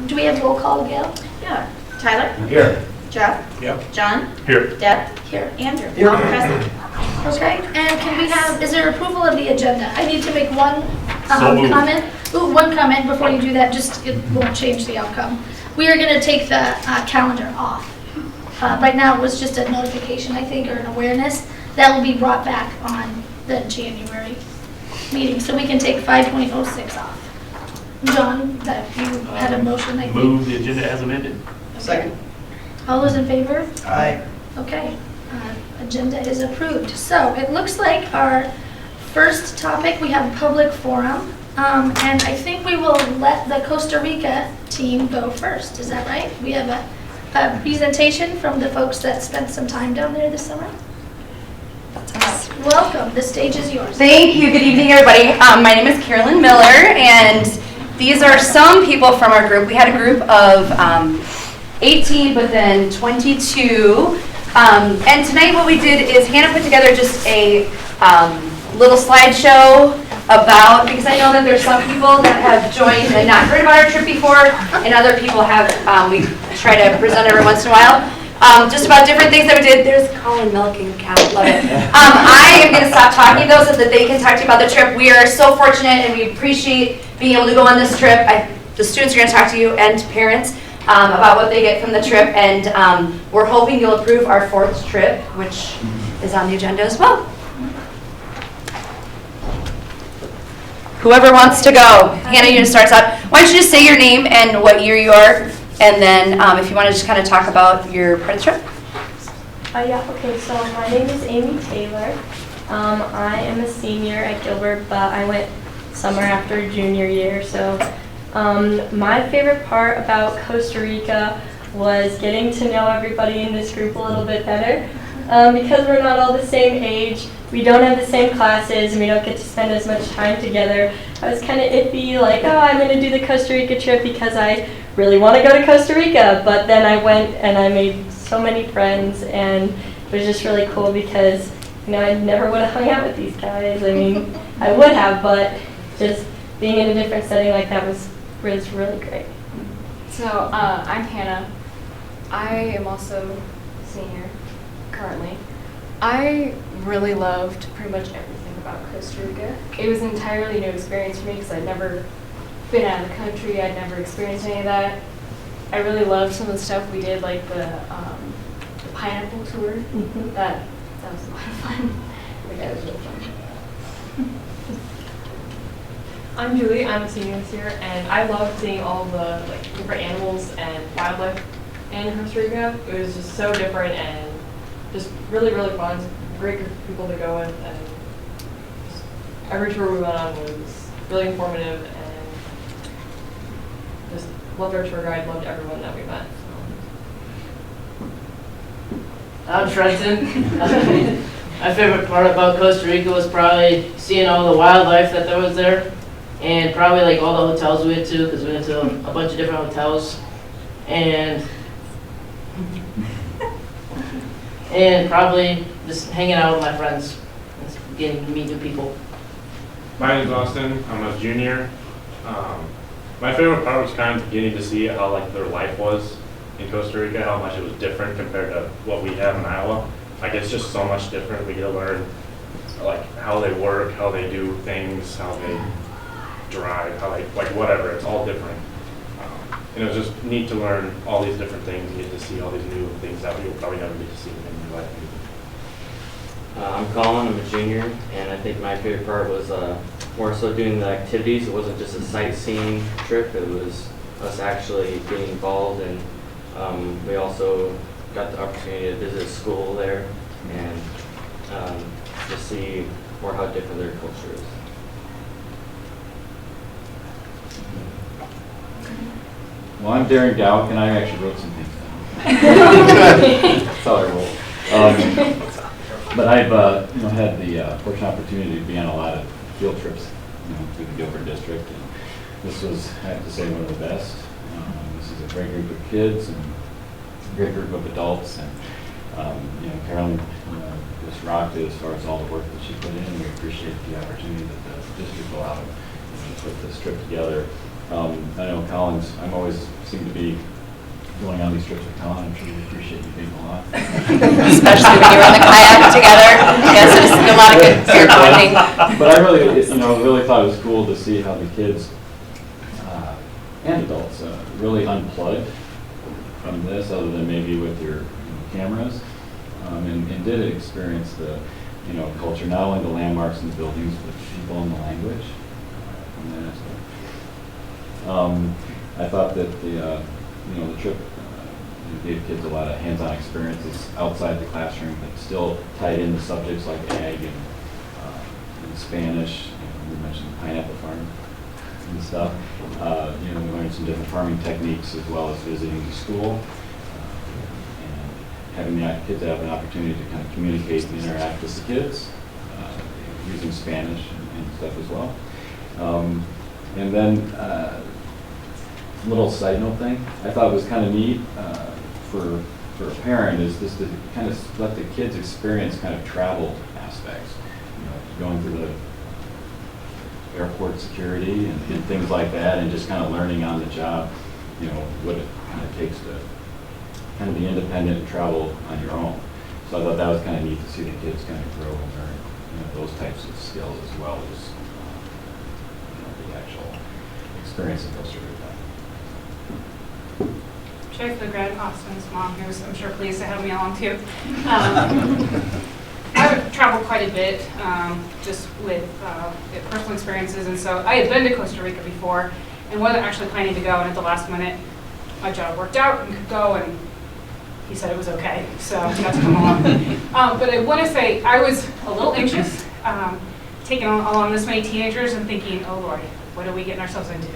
Do we have roll call, Gail? Yeah. Tyler? Here. Jeff? Yep. John? Here. Deb? Here. Andrew? Here. All present. Okay, and can we have, is there approval of the agenda? I need to make one So moved. comment. Ooh, one comment before you do that, just, it won't change the outcome. We are gonna take the calendar off. Right now, it was just a notification, I think, or an awareness. That will be brought back on the January meeting, so we can take 5.06 off. John, that you had a motion, I think. Move the agenda as amended. Second. All those in favor? Aye. Okay, agenda is approved. So it looks like our first topic, we have public forum. And I think we will let the Costa Rica team go first. Is that right? We have a presentation from the folks that spent some time down there this summer. Welcome, the stage is yours. Thank you. Good evening, everybody. My name is Carolyn Miller, and these are some people from our group. We had a group of 18, but then 22. And tonight what we did is Hannah put together just a little slideshow about, because I know that there's some people that have joined and not heard about our trip before, and other people have. We try to present every once in a while. Just about different things that we did. There's Colin milking cow, love it. I am going to stop talking though so that they can talk to you about the trip. We are so fortunate and we appreciate being able to go on this trip. The students are going to talk to you and parents about what they get from the trip, and we're hoping you'll approve our 4th trip, which is on the agenda as well. Whoever wants to go. Hannah, you can start us out. Why don't you just say your name and what year you are, and then if you want to just kind of talk about your part of the trip. Yeah, okay, so my name is Amy Taylor. I am a senior at Gilbert, but I went summer after junior year. So my favorite part about Costa Rica was getting to know everybody in this group a little bit better. Because we're not all the same age, we don't have the same classes, and we don't get to spend as much time together. I was kind of iffy, like, oh, I'm going to do the Costa Rica trip because I really want to go to Costa Rica. But then I went and I made so many friends, and it was just really cool because, you know, I never would have hung out with these guys. I mean, I would have, but just being in a different setting like that was really great. So I'm Hannah. I am also a senior currently. I really loved pretty much everything about Costa Rica. It was an entirely new experience for me because I'd never been out of the country. I'd never experienced any of that. I really loved some of the stuff we did, like the pineapple tour. Mm-hmm. That was a lot of fun. That was really fun. I'm Julie. I'm a senior this year, and I loved seeing all the different animals and wildlife in Costa Rica. It was just so different and just really fun. It's a great group of people to go with, and just every tour we went on was really informative, and just loved our tour guide, loved everyone that we met. I'm Trenton. My favorite part about Costa Rica was probably seeing all the wildlife that there was there, and probably like all the hotels we went to, because we went to a bunch of different hotels, and probably just hanging out with my friends, and getting to meet new people. My name's Austin. I'm a junior. My favorite part was kind of getting to see how like their life was in Costa Rica, how much it was different compared to what we have in Iowa. Like it's just so much different. We get to learn like how they work, how they do things, how they drive, how they like whatever. It's all different. And it was just neat to learn all these different things and get to see all these new things that you'll probably never get to see in your life. I'm Colin, I'm a junior, and I think my favorite part was more so doing the activities. It wasn't just a sightseeing trip, it was us actually getting involved, and we also got the opportunity to visit school there and to see more how different their culture is. Well, I'm Darren Dowk, and I actually wrote some things down. That's how I roll. But I've had the fortunate opportunity to be on a lot of field trips through the Gilbert district. And this was, I have to say, one of the best. This is a great group of kids and a great group of adults. And Carolyn just rocked it as far as all the work that she put in. We appreciate the opportunity that the district allowed to put this trip together. I know Collins, I'm always seem to be going on these trips with Colin. I'm sure you appreciate you being along. Especially when you were in the kayak together. Yes, it was a lot of good peer bonding. But I really, really thought it was cool to see how the kids and adults really unplugged from this, other than maybe with your cameras, and did experience the culture, not only the landmarks and the buildings, but the people and the language from that aspect. I thought that the trip gave kids a lot of hands-on experiences outside the classroom, but still tied into subjects like ag and Spanish. We mentioned pineapple farm and stuff. We learned some different farming techniques as well as visiting the school and having the kids have an opportunity to kind of communicate and interact with the kids using Spanish and stuff as well. And then little side note thing I thought was kind of neat for a parent is just to kind of let the kids experience kind of travel aspects, going through the airport security and things like that, and just kind of learning on the job, what it kind of takes to kind of be independent and travel on your own. So I thought that was kind of neat to see the kids kind of grow and learn those types of skills as well as the actual experience in Costa Rica. Sure, for the grad Austin's mom, who's I'm sure pleased to have me along too. I've traveled quite a bit, just with personal experiences, and so I had been to Costa Rica before and wasn't actually planning to go, and at the last minute my job worked out and could go, and he said it was okay, so I got to come along. But I want to say I was a little anxious, taking along this many teenagers and thinking, oh Lord, what are we getting ourselves into?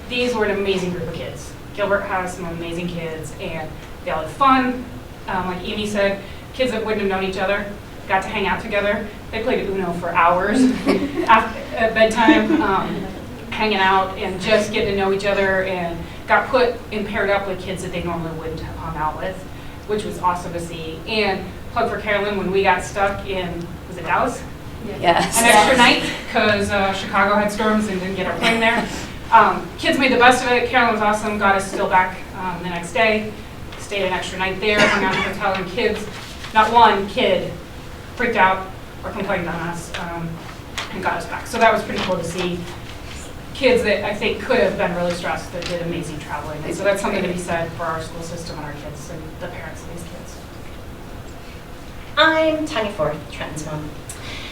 These were an amazing group of kids. Gilbert has some amazing kids, and they all had fun. Like Amy said, kids that wouldn't have known each other got to hang out together. They played Uno for hours at bedtime, hanging out and just getting to know each other, and got put and paired up with kids that they normally wouldn't have hung out with, which was awesome to see. And plug for Carolyn, when we got stuck in, was it Dallas? Yes. An extra night, because Chicago had storms and didn't get our plane there. Kids made the best of it. Carolyn was awesome, got us still back the next day, stayed an extra night there, hung out at the hotel, and kids, not one kid freaked out or complained on us and got us back. So that was pretty cool to see kids that I think could have been really stressed that did amazing traveling. And so that's something to be said for our school system and our kids and the parents of these kids. I'm Tanya Ford, Trenton's mom.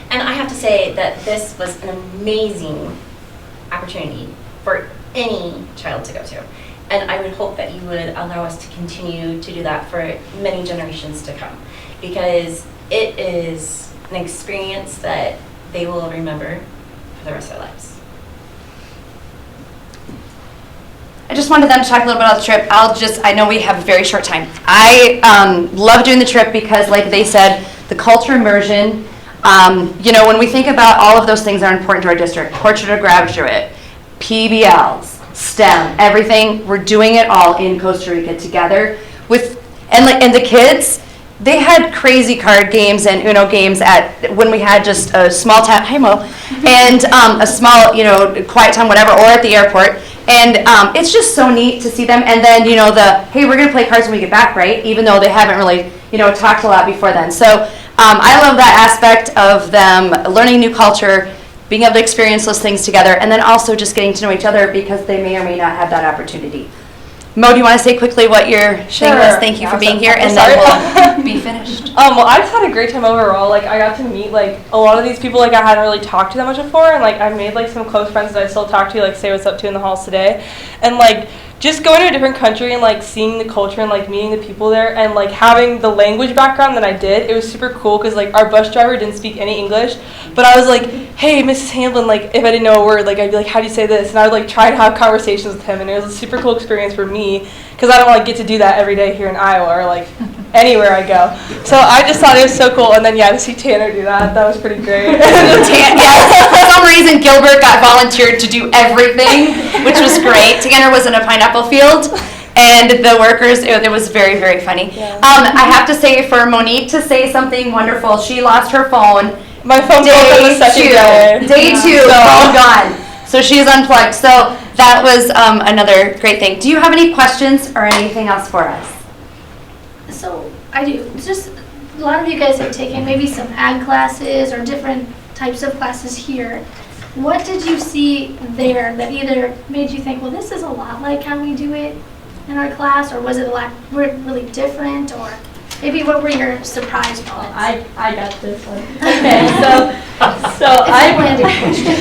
And I have to say that this was an amazing opportunity for any child to go to. And I would hope that you would allow us to continue to do that for many generations to come, because it is an experience that they will remember for the rest of their lives. I just wanted them to talk a little bit about the trip. I know we have a very short time. I love doing the trip because, like they said, the culture immersion, when we think about all of those things that are important to our district, portrait of graduate, PBLs, STEM, everything, we're doing it all in Costa Rica together and the kids, they had crazy card games and Uno games when we had just a small town, hi Mo, and a small, quiet time, whatever, or at the airport. And it's just so neat to see them. And then, hey, we're going to play cards when we get back, right? Even though they haven't really, talked a lot before then. So I love that aspect of them learning new culture, being able to experience those things together, and then also just getting to know each other because they may or may not have that opportunity. Mo, do you want to say quickly what your thing was? Thank you for being here, and then we'll be finished. Well, I just had a great time overall. I got to meet a lot of these people I hadn't really talked to that much before, and I made some close friends that I still talk to, say what's up to in the halls today, and just going to a different country and seeing the culture and meeting the people there and having the language background that I did. It was super cool because our bus driver didn't speak any English, but I was hey, Mrs. Hamblin, if I didn't know a word, I'd be how do you say this? And I would try to have conversations with him, and it was a super cool experience for me because I don't get to do that every day here in Iowa or anywhere I go. So I just thought it was so cool, and then to see Tanner do that was pretty great. For some reason, Gilbert got volunteered to do everything, which was great. Tanner was in a pineapple field, and the workers, it was very, very funny. Yeah. I have to say, for Monique to say something wonderful, she lost her phone. My phone broke on the second day. Day two, phone gone. So she's unplugged. So that was another great thing. Do you have any questions or anything else for us? So I do. It's just a lot of you guys have taken maybe some ag classes or different types of classes here. What did you see there that either made you think, well, this is a lot like how we do it in our class, or was it a lot really different, or maybe what were your surprise moments? I got this one. Okay, so It's a landing question.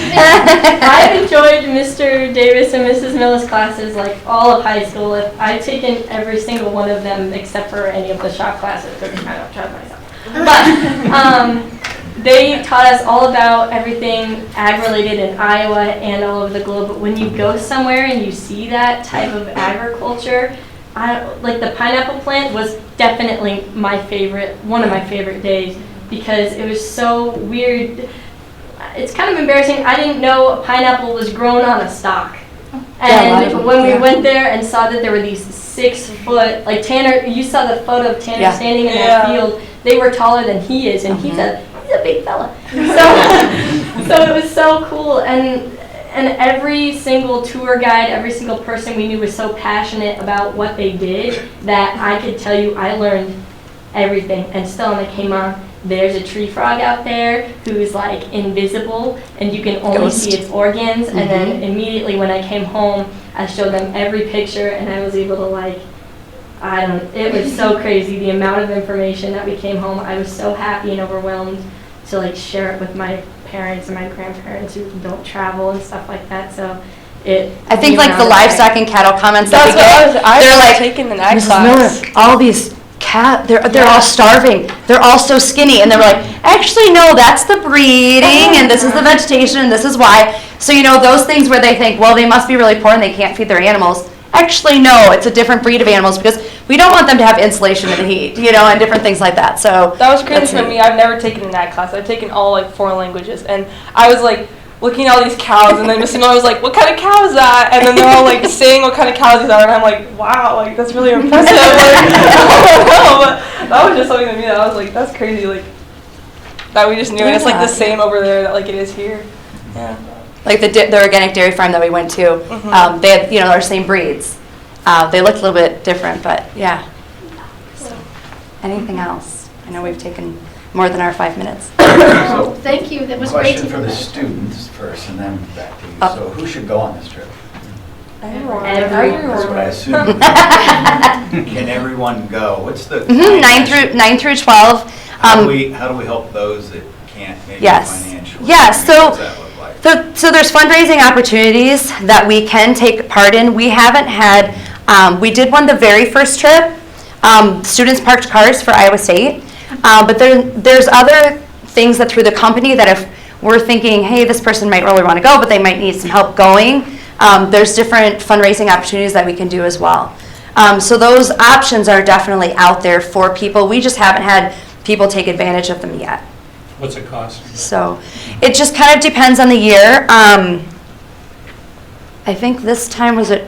I've enjoyed Mr. Davis and Mrs. Miller's classes like all of high school. I've taken every single one of them except for any of the shop classes, because I don't trust myself. But they taught us all about everything ag-related in Iowa and all over the globe. But when you go somewhere and you see that type of agriculture, like the pineapple plant was definitely one of my favorite days, because it was so weird. It's kind of embarrassing. I didn't know a pineapple was grown on a stalk. And when we went there and saw that there were these 6 foot, like Tanner, you saw the photo of Tanner standing in that field. They were taller than he is, and he's a big fella. So it was so cool, and every single tour guide, every single person we knew was so passionate about what they did that I could tell you I learned everything. And still when I came on, there's a tree frog out there who's like invisible and you can only see its organs. And then immediately when I came home, I showed them every picture and I was able to it was so crazy, the amount of information that we came home. I was so happy and overwhelmed to share it with my parents and my grandparents who don't travel and stuff like that. So I think the livestock and cattle comments that we get, they're like, taking an ag Mrs. class. Miller, all these they're all starving. They're all so skinny. And they were like, actually, no, that's the breeding, and this is the vegetation, and this is why. So, those things where they think, well, they must be really poor and they can't feed their animals. Actually, no, it's a different breed of animals because we don't want them to have insulation in the heat, and different things like that. So that was crazy for me. I've never taken an ag class. I've taken all foreign languages, and I was looking at all these cows, and then Miss Miller was like, "What kind of cow is that?" And then they're all saying what kind of cows these are, and I'm like, "Wow, that's really impressive." But that was just something to me that I was like, "That's crazy." That we just knew, and it's the same over there that it is here. Yeah. The organic dairy farm that we went to, they had our same breeds. They looked a little bit different, but yeah. So, anything else? I know we've taken more than our 5 minutes. Oh, thank you. That was great to Question for hear the that. students first, and then back to you. So who should go on this trip? Everyone. That's what I assume. Can everyone go? What's the 9 through 12. How do we help those that can't maybe financially? Yes. What does that look like? So there's fundraising opportunities that we can take part in. We haven't had, we did one the very first trip, students parked cars for Iowa State, but there's other things that through the company that if we're thinking, hey, this person might really want to go, but they might need some help going, there's different fundraising opportunities that we can do as well. So those options are definitely out there for people. We just haven't had people take advantage of them yet. What's it cost? So it just kind of depends on the year. I think this time was at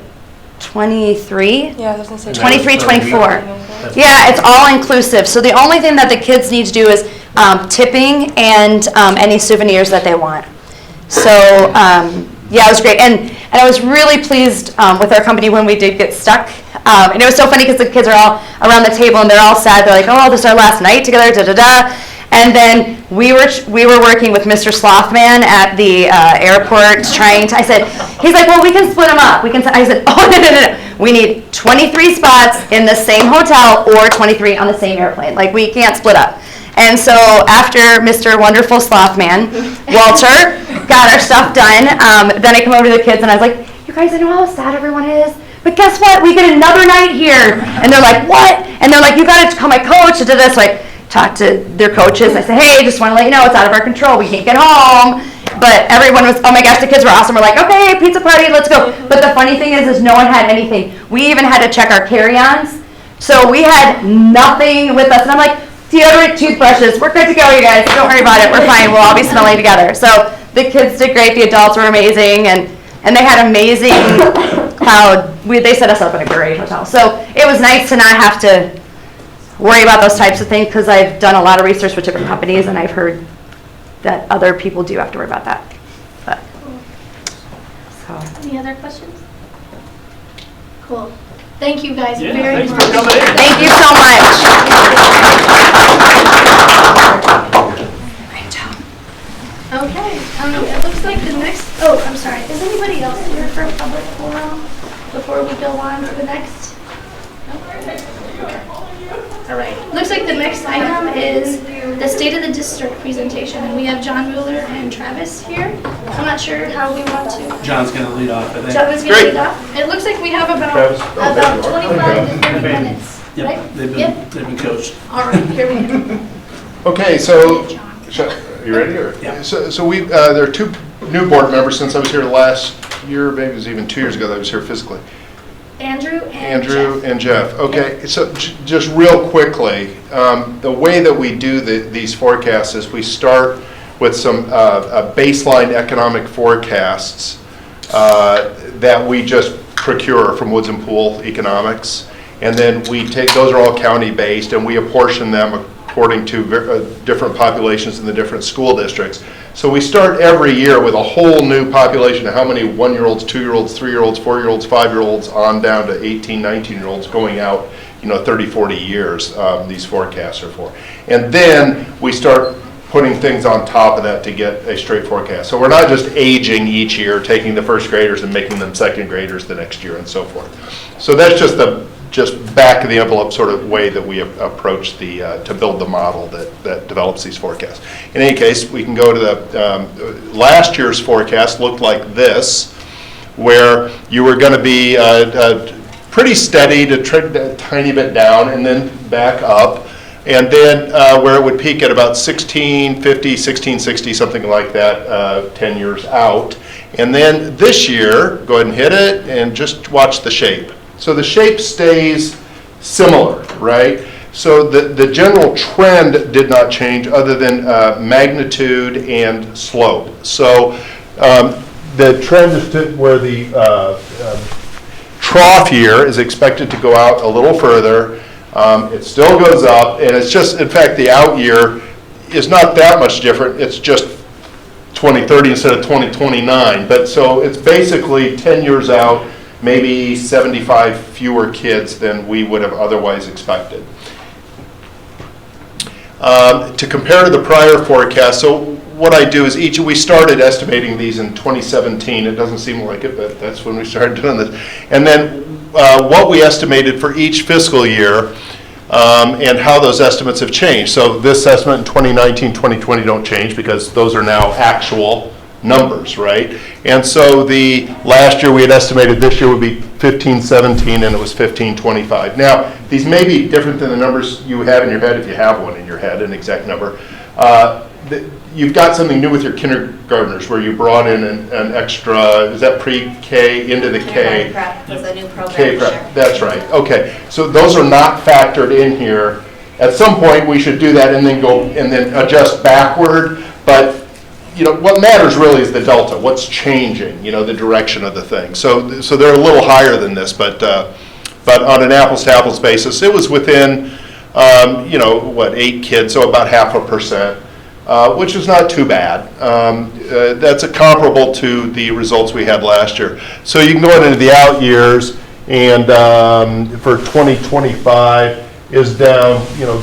23? Yeah, I was going to say 23, 24. Yeah, it's all inclusive. So the only thing that the kids need to do is tipping and any souvenirs that they want. So yeah, it was great. And I was really pleased with our company when we did get stuck. And it was so funny because the kids are all around the table and they're all sad. They're like, oh, this is our last night together, da-da-da. And then we were working with Mr. Slothman at the airport he's like, well, we can split them up. I said, oh, no. We need 23 spots in the same hotel or 23 on the same airplane. We can't split up. And so after Mr. Wonderful Slothman, Walter, got our stuff done, then I come over to the kids and I was like, you guys, I know how sad everyone is, but guess what? We get another night here. And they're like, what? And they're like, you got to call my coach. So I talked to their coaches. I said, hey, just want to let you know it's out of our control. We can't get home. But everyone was, oh my gosh, the kids were awesome. We're like, okay, pizza party, let's go. But the funny thing is no one had anything. We even had to check our carry-ons. So we had nothing with us. And I'm like, deodorant, toothbrushes, we're good to go, you guys. Don't worry about it. We're fine. We'll all be smelling together. So the kids did great. The adults were amazing. And they had amazing they set us up in a great hotel. So it was nice to not have to worry about those types of things because I've done a lot of research with different companies and I've heard that other people do have to worry about that. But Any other questions? Cool. Thank you guys Yeah, very thanks much. for coming in. Thank you so much. Okay, it looks like the next, oh, I'm sorry, is anybody else here for a public forum before we go on to the next? All right, looks like the next item is the State of the District presentation, and we have John Mueller and Travis here. I'm not sure how we want to. John's going to lead off, I think. John is going to lead off. It looks like we have about 25 to 30 minutes, right? Yep, they've been coached. All right, here we go. Okay, so, you ready? Or? Yeah. So we, there are two new board members since I was here last year, maybe it was even 2 years ago that I was here physically. Andrew and Andrew Jeff. and Jeff. Okay, so just real quickly, the way that we do these forecasts is we start with some baseline economic forecasts that we just procure from Woods and Pool Economics. And then we take, those are all county-based, and we apportion them according to different populations in the different school districts. So we start every year with a whole new population of how many 1-year-olds, 2-year-olds, 3-year-olds, 4-year-olds, 5-year-olds, on down to 18, 19-year-olds going out, 30, 40 years, these forecasts are for. And then we start putting things on top of that to get a straight forecast. So we're not just aging each year, taking the first graders and making them second graders the next year and so forth. So that's just the back of the envelope sort of way that we approach to build the model that develops these forecasts. In any case, we can go to the last year's forecast looked like this, where you were going to be pretty steady to trend a tiny bit down and then back up, and then where it would peak at about 1650, 1660, something like that, 10 years out. And then this year, go ahead and hit it and just watch the shape. So the shape stays similar, right? So the general trend did not change other than magnitude and slope. So the trend is to where the trough year is expected to go out a little further. It still goes up, and it's just, in fact, the out year is not that much different. It's just 2030 instead of 2029. But so it's basically 10 years out, maybe 75 fewer kids than we would have otherwise expected. To compare to the prior forecast, so what I do is we started estimating these in 2017. It doesn't seem like it, but that's when we started doing this. And then what we estimated for each fiscal year and how those estimates have changed. So this estimate in 2019, 2020 don't change because those are now actual numbers, right? And so the last year we had estimated this year would be 1517 and it was 1525. Now, these may be different than the numbers you have in your head if you have one in your head, an exact number. You've got something new with your kindergartners where you brought in an extra, is that pre-K into the K? Prep was a new program. K prep, that's right. Okay, so those are not factored in here. At some point we should do that and then go and then adjust backward, but what matters really is the delta, what's changing, the direction of the thing. So they're a little higher than this, but on an apples-to-apples basis, it was within, 8 kids, so about 0.5%, which is not too bad. That's comparable to the results we had last year. So you can go into the out years, and for 2025 is down, a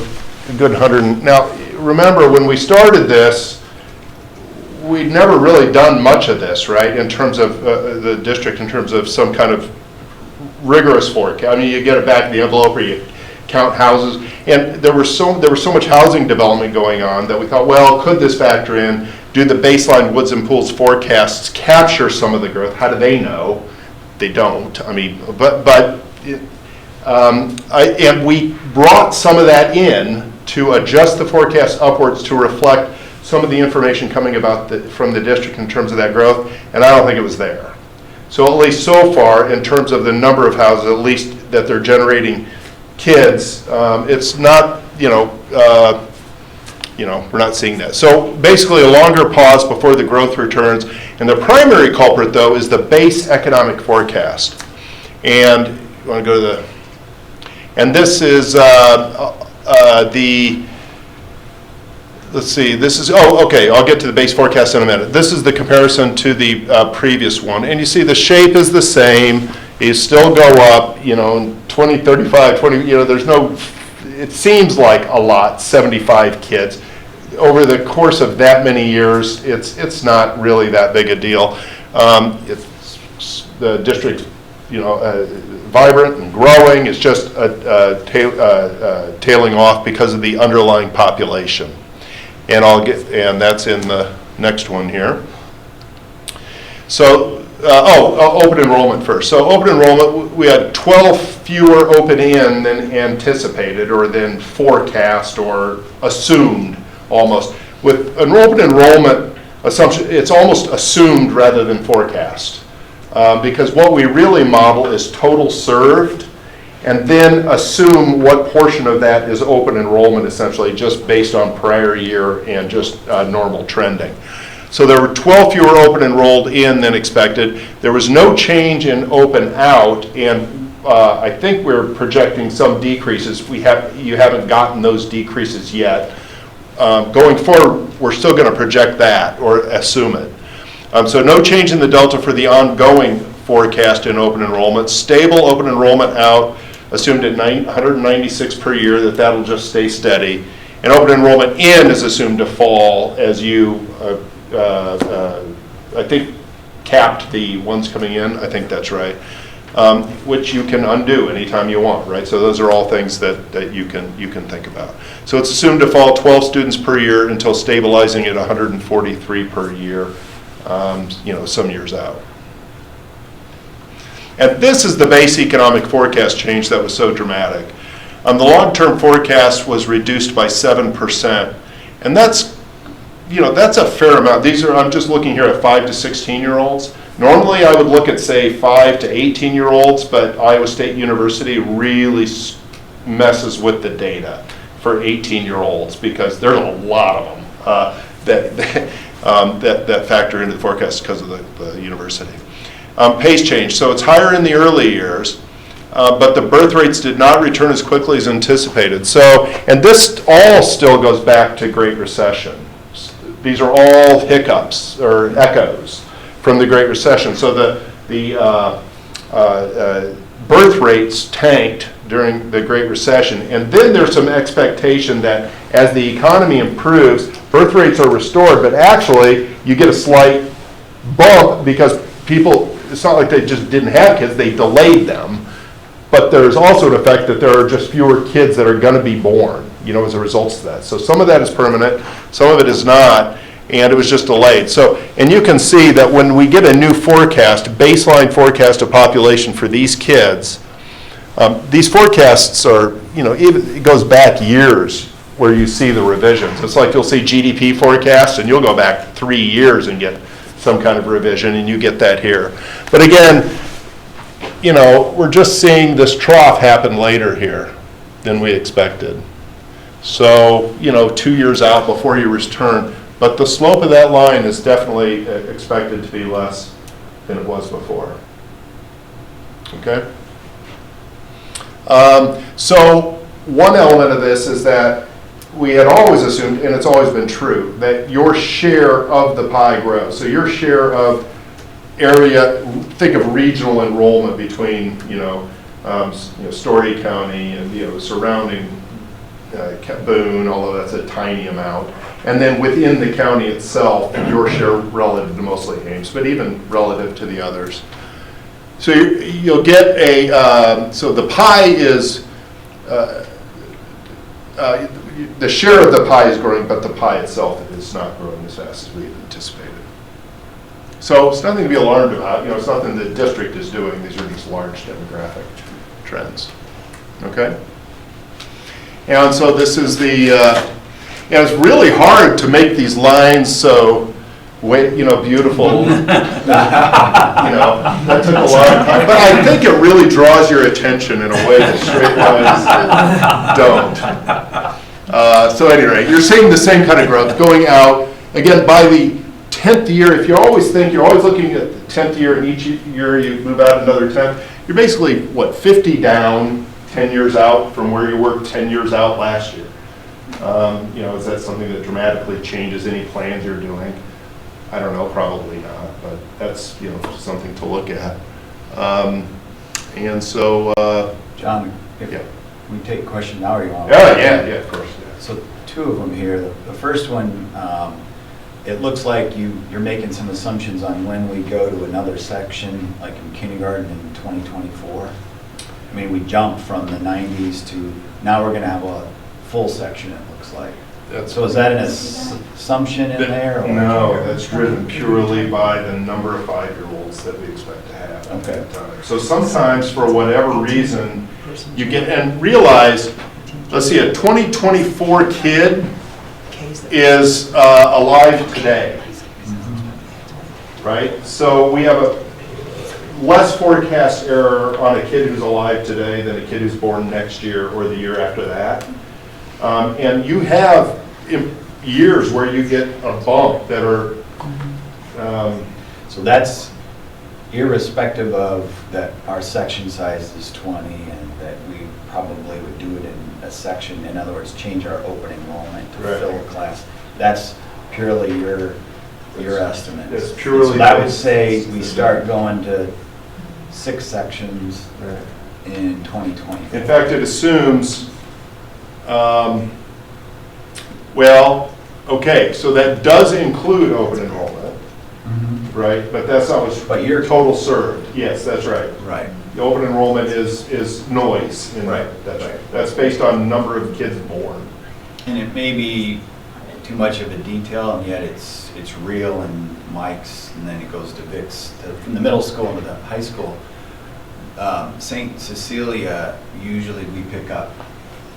good 100. Now, remember, when we started this, we'd never really done much of this, right, in terms of the district, in terms of some kind of rigorous forecast. I mean, you get it back of the envelope or you count houses. And there was so much housing development going on that we thought, well, could this factor in? Do the baseline Woods and Pools forecasts capture some of the growth? How do they know? They don't. I mean, and we brought some of that in to adjust the forecast upwards to reflect some of the information coming from the district in terms of that growth, and I don't think it was there. So at least so far, in terms of the number of houses, at least that they're generating kids, it's not, we're not seeing that. So basically a longer pause before the growth returns, and the primary culprit, though, is the base economic forecast. And you want to go to let's see, this is, oh, okay, I'll get to the base forecast in a minute. This is the comparison to the previous one. And you see the shape is the same. You still go up, you know, in 2035, 20, you know, there's no, it seems like a lot, 75 kids. Over the course of that many years, it's not really that big a deal. It's the district, you know, vibrant and growing. It's just tailing off because of the underlying population. And that's in the next one here. So, open enrollment first. So open enrollment, we had 12 fewer open in than anticipated or than forecast or assumed almost. With an open enrollment assumption, it's almost assumed rather than forecast. Because what we really model is total served and then assume what portion of that is open enrollment essentially just based on prior year and just normal trending. So there were 12 fewer open enrolled in than expected. There was no change in open out, and I think we're projecting some decreases. You haven't gotten those decreases yet. Going forward, we're still going to project that or assume it. So no change in the delta for the ongoing forecast in open enrollment. Stable open enrollment out, assumed at 196 per year, that'll just stay steady. And open enrollment in is assumed to fall as you, I think, capped the ones coming in. I think that's right. Which you can undo anytime you want, right? So those are all things that you can think about. So it's assumed to fall 12 students per year until stabilizing at 143 per year, you know, some years out. And this is the base economic forecast change that was so dramatic. The long-term forecast was reduced by 7%, and that's, you know, that's a fair amount. These are, I'm just looking here at 5 to 16-year-olds. Normally I would look at, say, 5 to 18-year-olds, but Iowa State University really messes with the data for 18-year-olds because there's a lot of them that factor into the forecast because of the university. Pace change, so it's higher in the early years, but the birth rates did not return as quickly as anticipated. So, and this all still goes back to Great Recession. These are all hiccups or echoes from the Great Recession. So the birth rates tanked during the Great Recession, and then there's some expectation that as the economy improves, birth rates are restored, but actually you get a slight bump because people, it's not like they just didn't have kids, they delayed them, but there's also an effect that there are just fewer kids that are going to be born, you know, as a result of that. So some of that is permanent, some of it is not, and it was just delayed. So, and you can see that when we get a new forecast, baseline forecast of population for these kids, these forecasts are, you know, it goes back years where you see the revisions. It's like you'll see GDP forecasts and you'll go back 3 years and get some kind of revision, and you get that here. But again, you know, we're just seeing this trough happen later here than we expected. So, you know, 2 years out before you return, but the slope of that line is definitely expected to be less than it was before. Okay? So one element of this is that we had always assumed, and it's always been true, that your share of the pie grows. So your share of area, think of regional enrollment between, Story County and, surrounding Boone, although that's a tiny amount. And then within the county itself, your share relative to mostly Ames, but even relative to the others. So you'll get so the pie is, the share of the pie is growing, but the pie itself is not growing as fast as we had anticipated. So it's nothing to be alarmed about. It's nothing the district is doing. These are just large demographic trends. Okay? And so this is and it's really hard to make these lines so beautiful. That took a long time. But I think it really draws your attention in a way that straight lines don't. So at any rate, you're seeing the same kind of growth going out. Again, by the 10th year, if you always think, you're always looking at the 10th year, and each year you move out another 10, you're basically, 50 down 10 years out from where you were 10 years out last year. Is that something that dramatically changes any plans you're doing? I don't know, probably not, but that's, something to look at. And so, John, yeah. if we take a question now, or you want? Yeah, of course. Yeah. So two of them here. The first one, it looks like you're making some assumptions on when we go to another section, like in kindergarten in 2024. I mean, we jumped from the 90s to, now we're going to have a full section, it looks like. So is that an assumption in there? Or? No, that's driven purely by the number of 5-year-olds that we expect to have at that time. So sometimes, for whatever reason, you get, and realize, let's see, a 2024 kid is alive today, right? So we have a less forecast error on a kid who's alive today than a kid who's born next year or the year after that. And you have years where you get a bump that are... So that's irrespective of that our section size is 20 and that we probably would do it in a section, in other words, change our open enrollment to fill a class. That's purely your estimate. It's purely... So that would say we start going to 6 sections in 2020. In fact, it assumes, well, okay, so that does include open enrollment, right? But that's not what's total served. Yes, that's right. Right. The open enrollment is noise. That's based on number of kids born. And it may be too much of a detail, and yet it's real, and Mike's, and then it goes to Vic's, from the middle school to the high school. St. Cecilia, usually we pick up,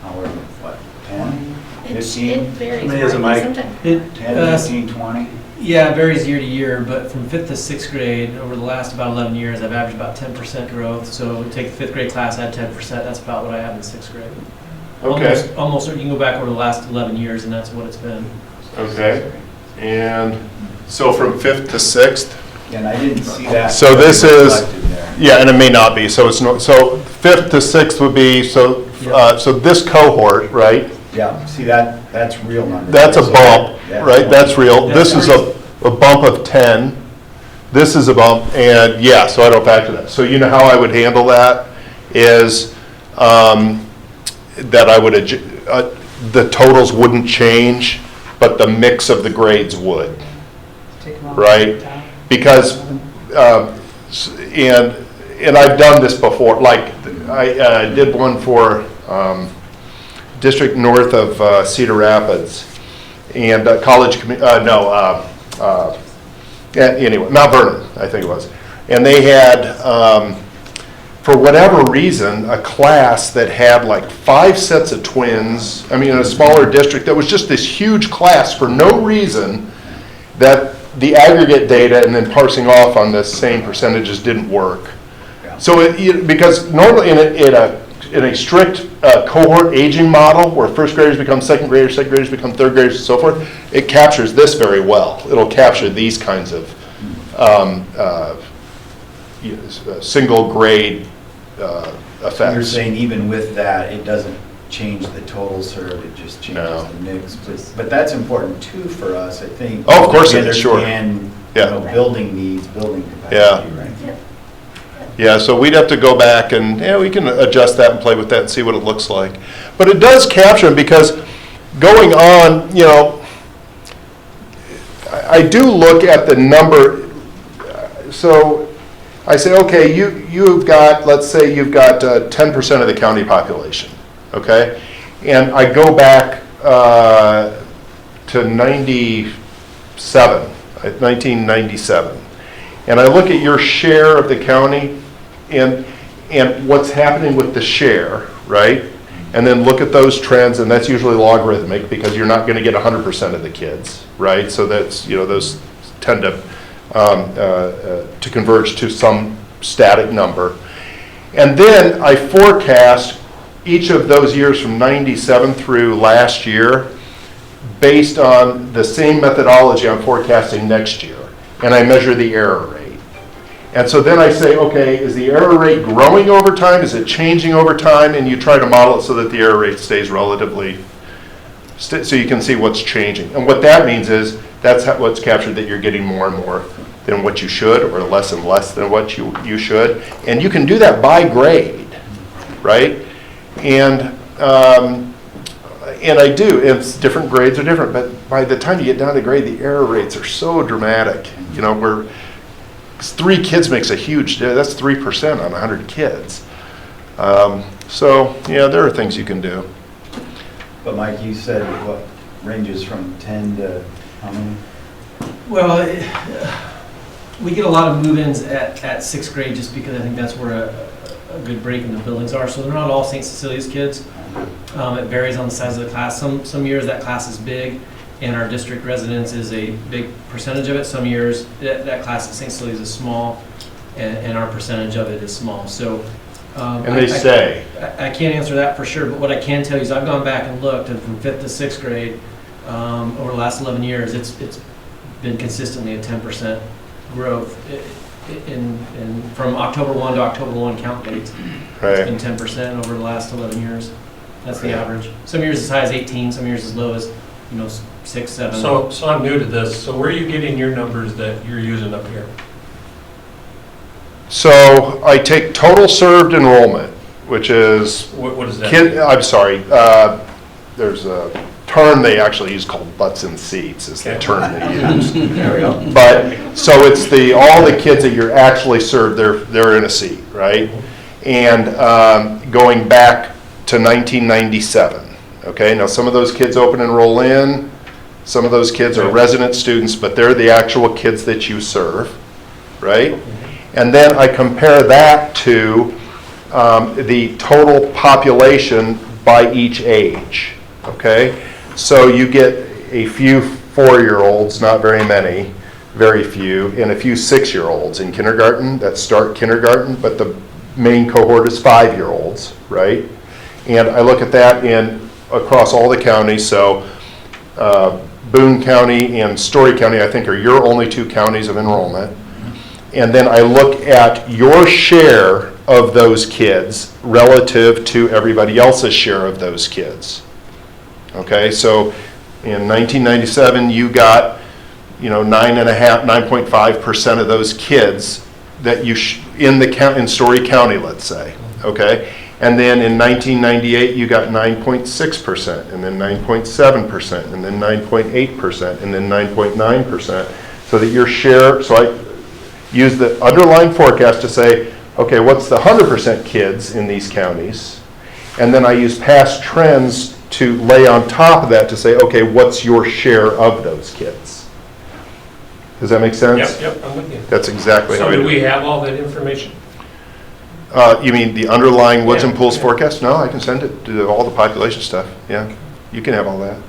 however, what, 10, 15? It varies. How many is it, Mike? Sometimes. 10, 15, 20? Yeah, it varies year to year, but from 5th to 6th grade, over the last about 11 years, I've averaged about 10% growth. So take the 5th grade class, add 10%, that's about what I have in 6th grade. Okay. Almost, you can go back over the last 11 years, and that's what it's been. Okay. And so from 5th to 6th? Yeah, and I didn't see that. So this is, reflected there. yeah, and it may not be. So it's no, so 5th to 6th would be, so so this cohort, right? Yeah, see that's real numbers. That's a bump, Yeah. right? That's real. This is a bump of 10. This is a bump, and yeah, so I don't factor that. So you know how I would handle that is that I would the totals wouldn't change, but the mix of the grades would, right? Because and I've done this before. Like I did one for district north of Cedar Rapids, and anyway, Mount Vernon, I think it was. And they had, for whatever reason, a class that had like 5 sets of twins. I mean, in a smaller district, that was just this huge class for no reason, that the aggregate data and then parsing off on the same percentages didn't work. Yeah. So because normally in a strict cohort aging model, where first graders become second graders become third graders, and so forth, it captures this very well. It'll capture these kinds of single grade effects. So you're saying even with that, it doesn't change the total served, it just changes the mix. But that's important too for us, I think. Oh, of course it is, sure. And building needs, building capacity, Yeah. right? Yeah, so we'd have to go back and, we can adjust that and play with that and see what it looks like. But it does capture them, because going on, I do look at the number. So I say, okay, you've got, let's say you've got 10% of the county population, okay? And I go back to 1997. And I look at your share of the county and what's happening with the share, right? And then look at those trends, and that's usually logarithmic, because you're not going to get 100% of the kids, right? So that's, those tend to converge to some static number. And then I forecast each of those years from 97 through last year based on the same methodology I'm forecasting next year. And I measure the error rate. And so then I say, okay, is the error rate growing over time? Is it changing over time? And you try to model it so that the error rate stays relatively So you can see what's changing. And what that means is that's what's captured, that you're getting more and more than what you should, or less and less than what you should. And you can do that by grade, right? And I do, it's different grades are different, but by the time you get down to grade, the error rates are so dramatic. You know, where 3 kids makes a huge, that's 3% on 100 kids. So, yeah, there are things you can do. But Mike, you said what ranges from 10 to how many? Well, we get a lot of move-ins at 6th grade just because I think that's where a good break in the buildings are. So they're not all St. Cecilia's kids. It varies on the size of the class. Some years that class is big and our district residence is a big percentage of it. Some years that class at St. Cecilia's is small and our percentage of it is small. So And they say. I can't answer that for sure, but what I can tell you is I've gone back and looked, and from 5th to 6th grade, over the last 11 years, it's been consistently a 10% growth from October 1 to October 1 count dates. Right. It's been 10% over the last 11 years. That's the average. Some years as high as 18, some years as low as 6, 7. So I'm new to this. So where are you getting your numbers that you're using up here? So I take total served enrollment, which is What is that? I'm sorry. There's a term they actually use called butts in seats is the term they use. There we go. But so it's all the kids that you're actually served. They're in a seat, right? And going back to 1997. Okay. Now some of those kids open and roll in. Some of those kids are resident students, but they're the actual kids that you serve, right? And then I compare that to the total population by each age, okay? So you get a few 4-year-olds, not very many, very few, and a few 6-year-olds in kindergarten that start kindergarten, but the main cohort is 5-year-olds, right? And I look at that across all the counties, so Boone County and Story County, I think, are your only 2 counties of enrollment. And then I look at your share of those kids relative to everybody else's share of those kids. Okay, so in 1997, you got 9.5% of those kids that in Story County, let's say. Okay, and then in 1998, you got 9.6%, and then 9.7%, and then 9.8%, and then 9.9%. So that your share. So I use the underlying forecast to say, okay, what's the 100% kids in these counties? And then I use past trends to lay on top of that to say, okay, what's your share of those kids? Does that make sense? Yep, I'm with you. That's exactly how I So do do it. we have all that information? You mean the underlying Woods and Pools forecast? No, I can send it to all the population stuff. Yeah, you can have all that.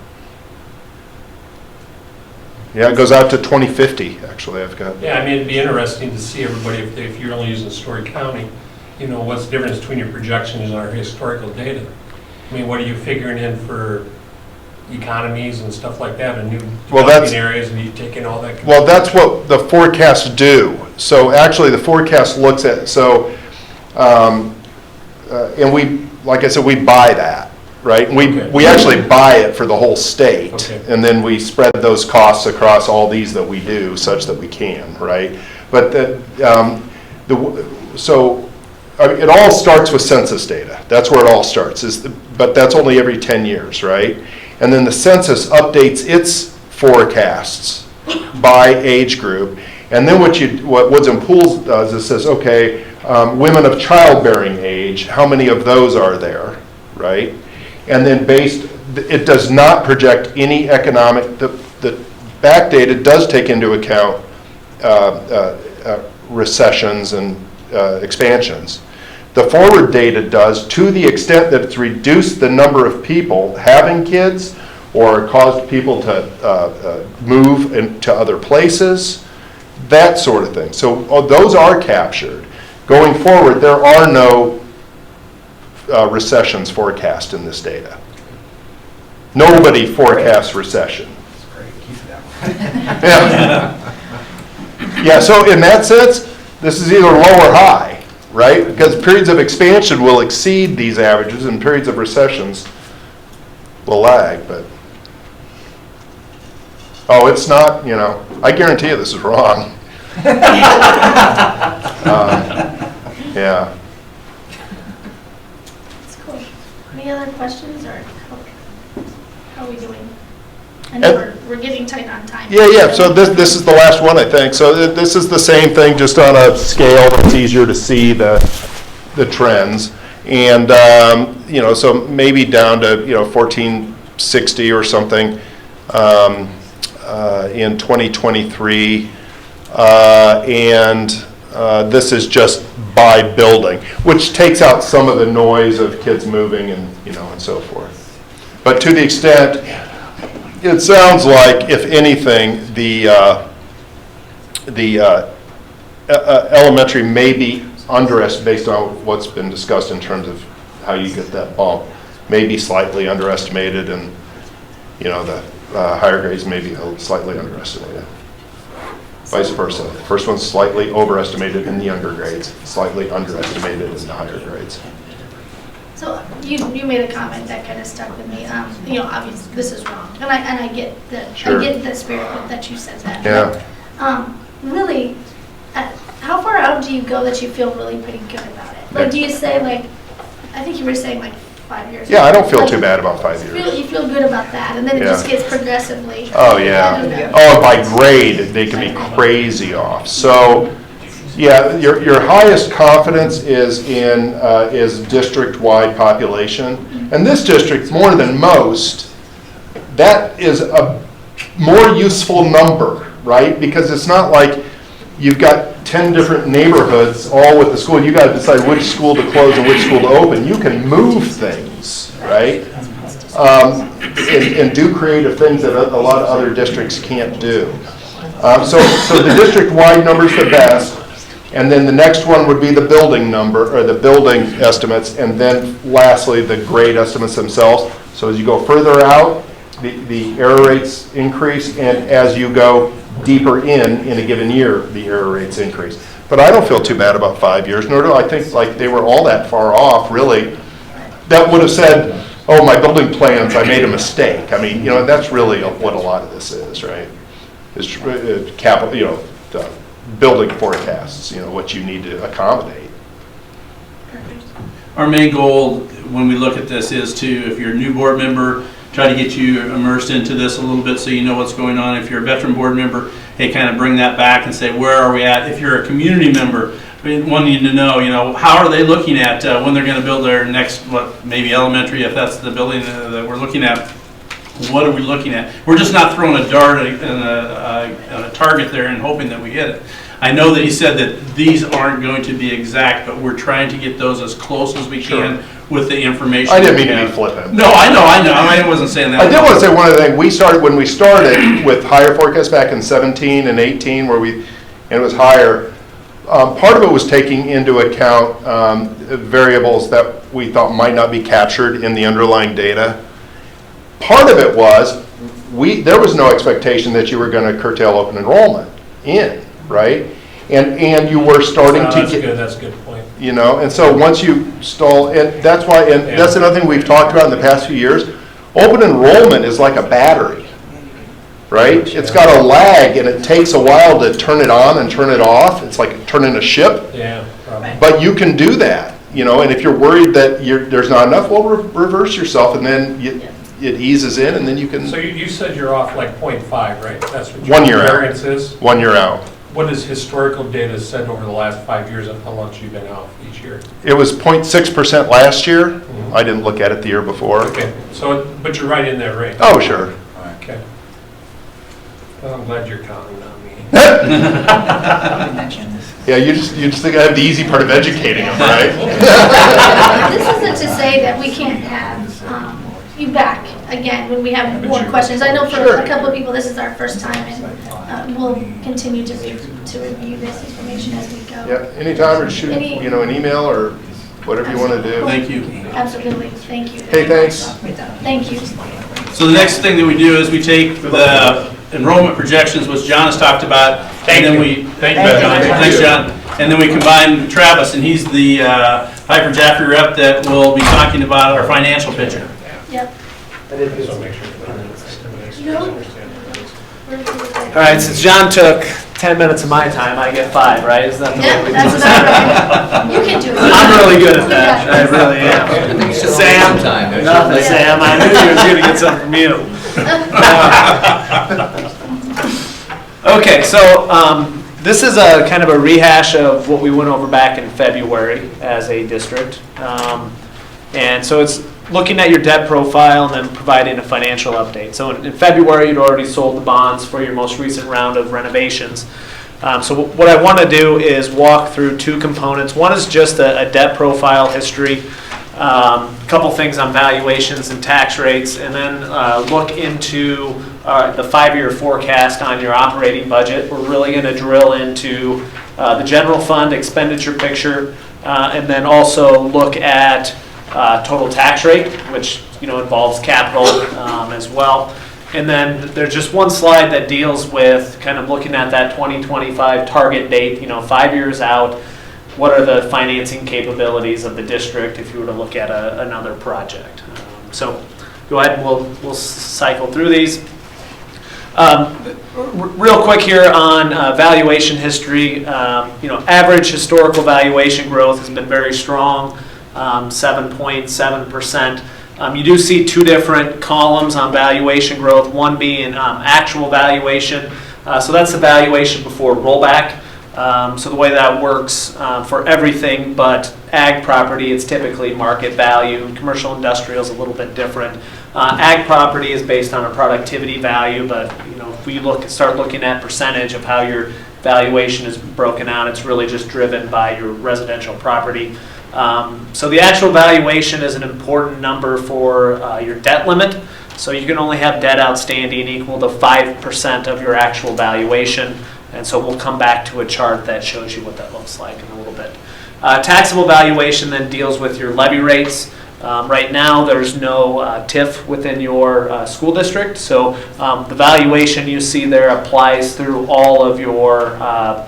Yeah, it goes out to 2050, actually, I've got. Yeah, I mean, it'd be interesting to see everybody, if you're only using Story County, what's the difference between your projections and our historical data? I mean, what are you figuring in for economies and stuff like that, and new developing areas, and you taking all that? Well, that's what the forecasts do. So actually, the forecast looks at, and we, like I said, we buy that, right? We actually buy it for the whole state, and then we spread those costs across all these that we do, such that we can, right? But it all starts with census data. That's where it all starts. But that's only every 10 years, right? And then the census updates its forecasts by age group. And then what Woods and Pools does is says, okay, women of childbearing age, how many of those are there, right? And then it does not project any economic, the back data does take into account recessions and expansions. The forward data does, to the extent that it's reduced the number of people having kids or caused people to move to other places, that sort of thing. So those are captured. Going forward, there are no recessions forecast in this data. Nobody forecasts recession. That's great. Keep that one. Yeah, so in that sense, this is either low or high. Right? Because periods of expansion will exceed these averages and periods of recessions will lag, but Oh, it's not, you know, I guarantee you this is wrong. Yeah. That's cool. Any other questions, or how are we doing? I know we're getting tight on time. Yeah, so this is the last one, I think. So this is the same thing, just on a scale that's easier to see the trends. And, you know, so maybe down to, you know, 1460 or something in 2023. And this is just by building, which takes out some of the noise of kids moving and, you know, and so forth. But to the extent, it sounds like, if anything, the elementary may be underestimated, based on what's been discussed in terms of how you get that bump, may be slightly underestimated, and, you know, the higher grades may be slightly underestimated. Vice versa. The first one's slightly overestimated in the younger grades, slightly underestimated in the higher grades. So you made a comment that kind of stuck with me. You know, obviously this is wrong, and I get the Sure. I get the spirit that you said that. Yeah. But, really, how far out do you go that you feel really pretty good about it? Like, do you say, like, I think you were saying like 5 years. Yeah, I don't feel Like, too bad about 5 years. You feel good about that, and then it Yeah. just gets progressively. Oh, yeah. better. Oh, by grade, they can be crazy off. So, yeah, your highest confidence is in is district-wide population. And this district, more than most, that is a more useful number, right? Because it's not like you've got 10 different neighborhoods all with the school. You got to decide which school to close and which school to open. You can move things, right? And do creative things that a lot of other districts can't do. So the district-wide number is the best. And then the next one would be the building number, or the building estimates. And then lastly, the grade estimates themselves. So as you go further out, the error rates increase. And as you go deeper in a given year, the error rates increase. But I don't feel too bad about 5 years, nor do I think like they were all that far off, really. That would have said, oh, my building plans, I made a mistake. I mean, you know, that's really what a lot of this is, right? Is capital, you know, building forecasts, you know, what you need to accommodate. Our main goal when we look at this is to, if you're a new board member, try to get you immersed into this a little bit so you know what's going on. If you're a veteran board member, hey, kind of bring that back and say, where are we at? If you're a community member, wanting to know, you know, how are they looking at when they're going to build their next, maybe elementary, if that's the building that we're looking at. What are we looking at? We're just not throwing a dart and a target there and hoping that we hit it. I know that he said that these aren't going to be exact, but we're trying to get those as close as we can with the information. I didn't mean to be flippant. No, I know. I wasn't saying that. I did want to say one other thing. When we started with higher forecasts back in 17 and 18, and it was higher, part of it was taking into account variables that we thought might not be captured in the underlying data. Part of it was, there was no expectation that you were going to curtail open enrollment right? And you were starting to get... That's a good point. You know, and so once you stall, and that's why, and that's another thing we've talked about in the past few years, open enrollment is like a battery, right? It's got a lag, and it takes a while to turn it on and turn it off. It's like turning a ship. Yeah, probably. But you can do that, you know, and if you're worried that there's not enough, well, reverse yourself, and then it eases in, and then you can... So you said you're off like 0.5, right? That's what 1 year your out. variance is? 1 year out. What has historical data said over the last 5 years of how much you've been off each year? It was 0.6% last year. I didn't look at it the year before. Okay, so, but you're right in that range? Oh, sure. Okay. Well, I'm glad you're counting on me. Yeah, you just think I have the easy part of educating them, right? This isn't to say that we can't have you back again when we have more questions. I know for a couple of people this is our first time, and we'll continue to review this information as we go. Yeah, anytime, or shoot, you know, an email or whatever you want to do. Thank you. Absolutely, thank you. Hey, thanks. Thank you. So the next thing that we do is we take the enrollment projections, which John has talked about, and then we... Thank you, John. Thanks, John. And then we combine Travis, and he's the Piper Jaffrey rep that will be talking about our financial picture. Yep. So make sure. No. All right, since John took 10 minutes of my time, I get 5, right? Isn't that the way Yeah, we do that's it? about right. You can do it. I'm really good at that. You I got really am. Sam, nothing, Sam. I knew you was going to get something from you. Okay, so this is a kind of a rehash of what we went over back in February as a district. And so it's looking at your debt profile and then providing a financial update. So in February, you'd already sold the bonds for your most recent round of renovations. So what I want to do is walk through 2 components. One is just a debt profile history, a couple things on valuations and tax rates, and then look into the 5-year forecast on your operating budget. We're really going to drill into the general fund expenditure picture, and then also look at total tax rate, which involves capital as well. And then there's just one slide that deals with kind of looking at that 2025 target date, 5 years out. What are the financing capabilities of the district if you were to look at another project? So go ahead and we'll cycle through these. Real quick here on valuation history. Average historical valuation growth has been very strong, 7.7%. You do see 2 different columns on valuation growth, one being actual valuation. So that's the valuation before rollback. So the way that works for everything but ag property, it's typically market value. Commercial industrial is a little bit different. Ag property is based on a productivity value, but if we start looking at percentage of how your valuation is broken out, it's really just driven by your residential property. So the actual valuation is an important number for your debt limit. So you can only have debt outstanding equal to 5% of your actual valuation. And so we'll come back to a chart that shows you what that looks like in a little bit. Taxable valuation then deals with your levy rates. Right now there's no TIF within your school district. So the valuation you see there applies through all of your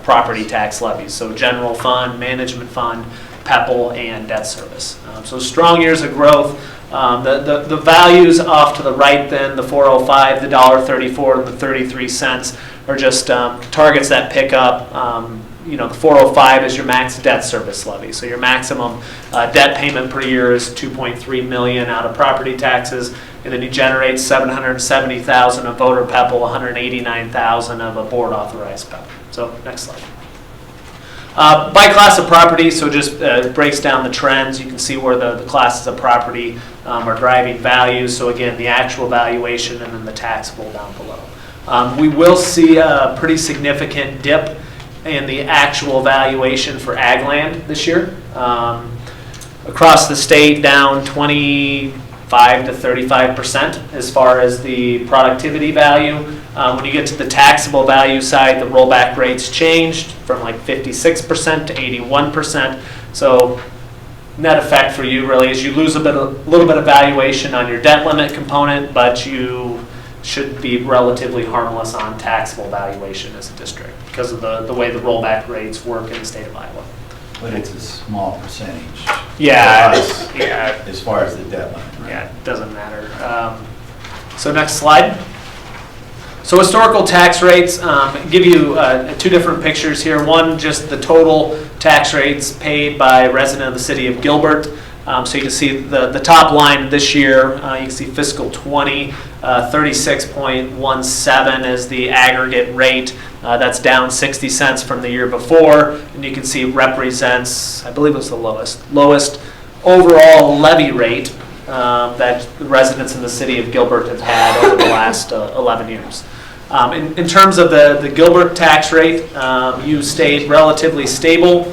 property tax levies. So general fund, management fund, PEPL, and debt service. So strong years of growth. The values off to the right then, the 405, the $1.34, and the 33 cents are just targets that pick up. The 405 is your max debt service levy. So your maximum debt payment per year is $2.3 million out of property taxes, and then you generate $770,000 of voter PEPL, $189,000 of a board authorized PEPL. So next slide. By class of property, so just breaks down the trends. You can see where the classes of property are driving value. So again, the actual valuation and then the taxable down below. We will see a pretty significant dip in the actual valuation for ag land this year. Across the state, down 25 to 35% as far as the productivity value. When you get to the taxable value side, the rollback rates changed from like 56% to 81%. So net effect for you really is you lose a little bit of valuation on your debt limit component, but you should be relatively harmless on taxable valuation as a district because of the way the rollback rates work in the state of Iowa. But it's a small percentage. Yeah, as far as the debt limit. Right? Yeah, it doesn't matter. So next slide. So historical tax rates give you 2 different pictures here. One, just the total tax rates paid by a resident of the city of Gilbert. So you can see the top line this year, you can see fiscal 20, 36.17 is the aggregate rate. That's down 60 cents from the year before. And you can see represents, I believe it was the lowest overall levy rate that the residents in the city of Gilbert have had over the last 11 years. In terms of the Gilbert tax rate, you stayed relatively stable.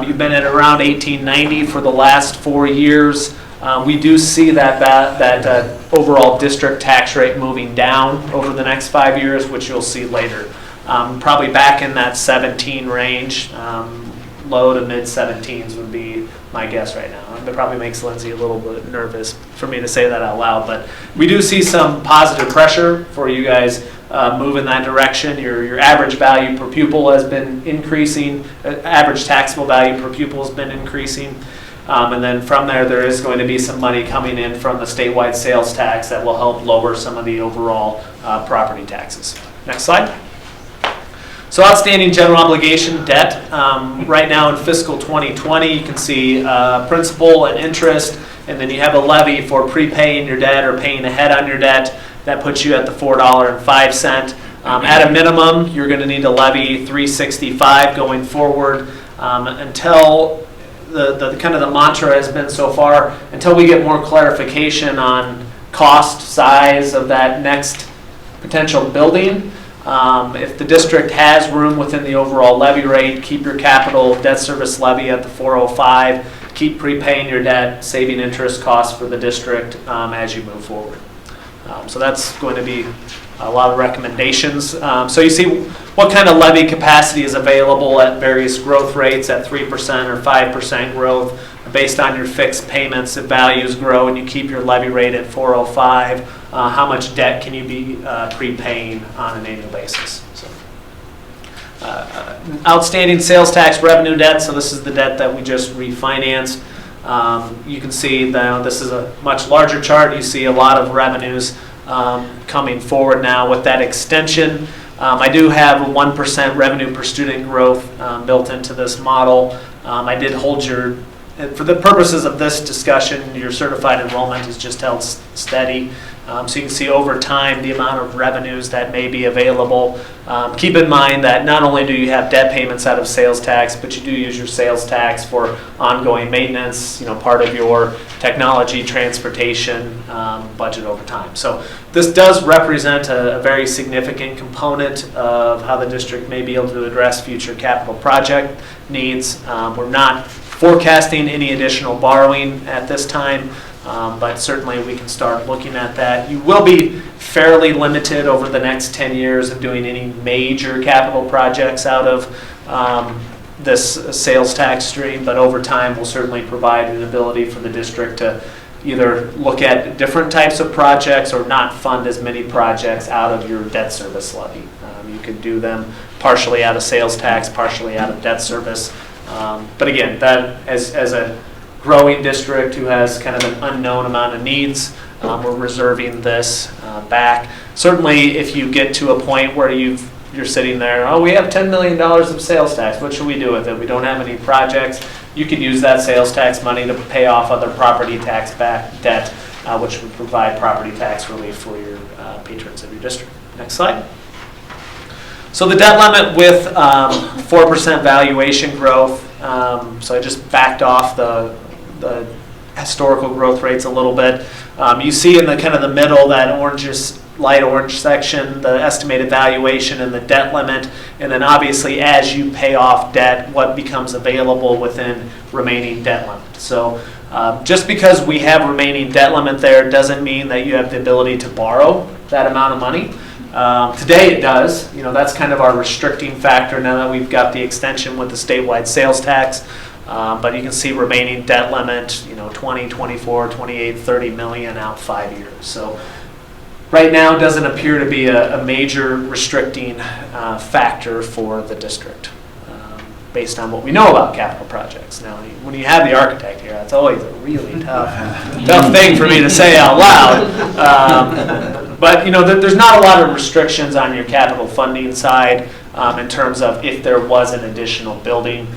You've been at around 1890 for the last 4 years. We do see that overall district tax rate moving down over the next 5 years, which you'll see later. Probably back in that 17 range, low to mid 17s would be my guess right now. It probably makes Lindsay a little bit nervous for me to say that out loud, but we do see some positive pressure for you guys move in that direction. Your average value per pupil has been increasing. Average taxable value per pupil has been increasing. And then from there is going to be some money coming in from the statewide sales tax that will help lower some of the overall property taxes. Next slide. So outstanding general obligation debt, right now in fiscal 2020, you can see principal and interest, and then you have a levy for prepaying your debt or paying ahead on your debt. That puts you at the $4.05. At a minimum, you're going to need to levy $3.65 going forward until the kind of the mantra has been so far, until we get more clarification on cost, size of that next potential building. If the district has room within the overall levy rate, keep your capital debt service levy at the 405. Keep prepaying your debt, saving interest costs for the district as you move forward. So that's going to be a lot of recommendations. So you see what kind of levy capacity is available at various growth rates at 3% or 5% growth based on your fixed payments. If values grow and you keep your levy rate at 405, how much debt can you be prepaying on an annual basis? So, outstanding sales tax revenue debt. So this is the debt that we just refinanced. You can see that this is a much larger chart. You see a lot of revenues coming forward now with that extension. I do have a 1% revenue per student growth built into this model. I did hold your, for the purposes of this discussion, your certified enrollment is just held steady. So you can see over time the amount of revenues that may be available. Keep in mind that not only do you have debt payments out of sales tax, but you do use your sales tax for ongoing maintenance, part of your technology, transportation budget over time. So this does represent a very significant component of how the district may be able to address future capital project needs. We're not forecasting any additional borrowing at this time. But certainly we can start looking at that. You will be fairly limited over the next 10 years of doing any major capital projects out of this sales tax stream, but over time we'll certainly provide an ability for the district to either look at different types of projects or not fund as many projects out of your debt service levy. You could do them partially out of sales tax, partially out of debt service. But again, that as a growing district who has kind of an unknown amount of needs, we're reserving this back. Certainly if you get to a point where you're sitting there, oh, we have $10 million of sales tax, what should we do with it? We don't have any projects. You could use that sales tax money to pay off other property tax back debt, which would provide property tax relief for your patrons of your district. Next slide. So the debt limit with 4% valuation growth, so I just backed off the historical growth rates a little bit. You see in the kind of the middle, that light orange section, the estimated valuation and the debt limit, and then obviously as you pay off debt, what becomes available within remaining debt limit. So just because we have remaining debt limit there doesn't mean that you have the ability to borrow that amount of money. Today it does. That's kind of our restricting factor now that we've got the extension with the statewide sales tax. But you can see remaining debt limit, 20, 24, 28, 30 million out 5 years. So right now doesn't appear to be a major restricting factor for the district based on what we know about capital projects. Now, when you have the architect here, that's always a really tough thing for me to say out loud. But there's not a lot of restrictions on your capital funding side in terms of if there was an additional building.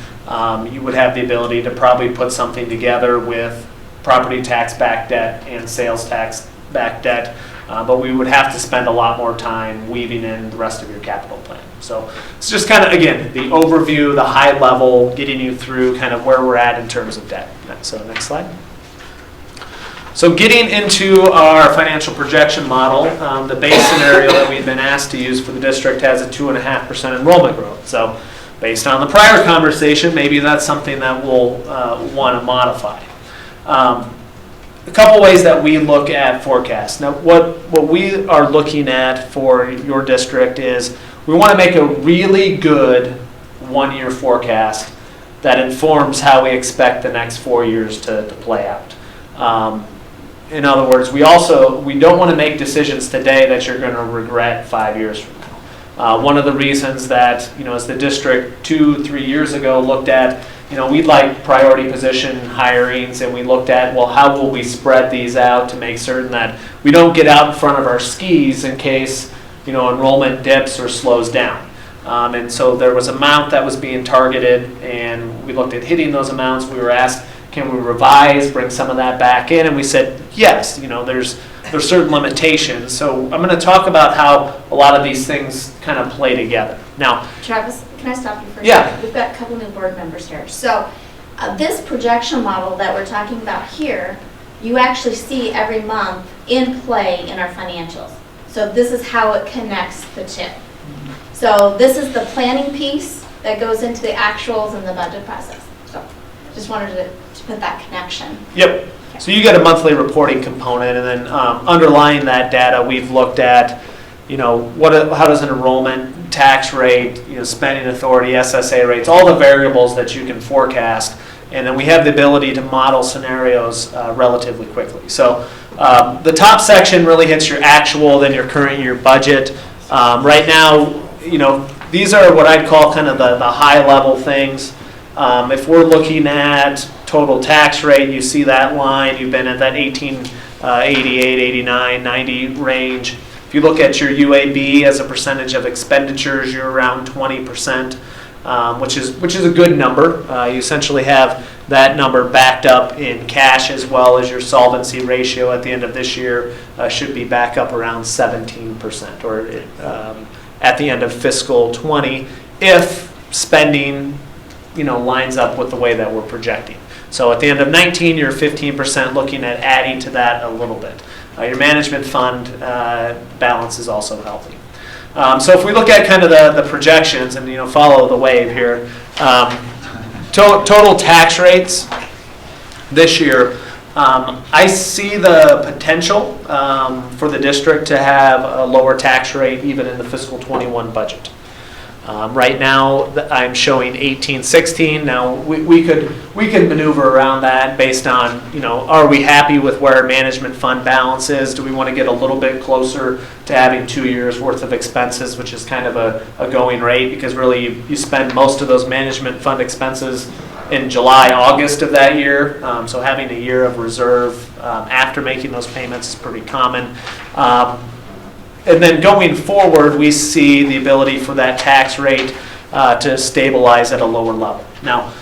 You would have the ability to probably put something together with property tax back debt and sales tax back debt, but we would have to spend a lot more time weaving in the rest of your capital plan. So it's just kind of, again, the overview, the high level, getting you through kind of where we're at in terms of debt. So next slide. So getting into our financial projection model, the base scenario that we've been asked to use for the district has a 2.5% enrollment growth. So based on the prior conversation, maybe that's something that we'll want to modify. A couple ways that we look at forecasts. Now, what we are looking at for your district is we want to make a really good one-year forecast that informs how we expect the next 4 years to play out. In other words, we don't want to make decisions today that you're going to regret 5 years from now. One of the reasons that, as the district 2-3 years ago looked at, we'd like priority position hirings, and we looked at, well, how will we spread these out to make certain that we don't get out in front of our skis in case enrollment dips or slows down. And so there was an amount that was being targeted, and we looked at hitting those amounts. We were asked, can we revise, bring some of that back in? And we said, yes, there's certain limitations. So I'm going to talk about how a lot of these things kind of play together. Now, Travis, can I stop you for a Yeah. second? We've got a couple new board members here. So this projection model that we're talking about here, you actually see every month in play in our financials. So this is how it connects the two. So this is the planning piece that goes into the actuals and the budget process. So just wanted to put that connection. Yep. So you get a monthly reporting component, and then underlying that data, we've looked at, how does an enrollment, tax rate, spending authority, SSA rates, all the variables that you can forecast, and then we have the ability to model scenarios relatively quickly. So the top section really hits your actual, then your current year budget. Right now, these are what I'd call kind of the high level things. If we're looking at total tax rate, you see that line, you've been at that 88, 89, 90 range. If you look at your UAB as a percentage of expenditures, you're around 20%, which is a good number. You essentially have that number backed up in cash, as well as your solvency ratio at the end of this year should be back up around 17%, or at the end of fiscal 20, if spending lines up with the way that we're projecting. So at the end of 19, you're 15%, looking at adding to that a little bit. Your management fund balance is also healthy. So if we look at kind of the projections and follow the wave here, total tax rates this year, I see the potential for the district to have a lower tax rate even in the fiscal 21 budget. Right now, I'm showing 18-16. Now we could maneuver around that based on are we happy with where our management fund balance is? Do we want to get a little bit closer to having 2 years worth of expenses, which is kind of a going rate, because really you spend most of those management fund expenses in July, August of that year. So having a year of reserve after making those payments is pretty common. And then going forward, we see the ability for that tax rate to stabilize at a lower level. Now,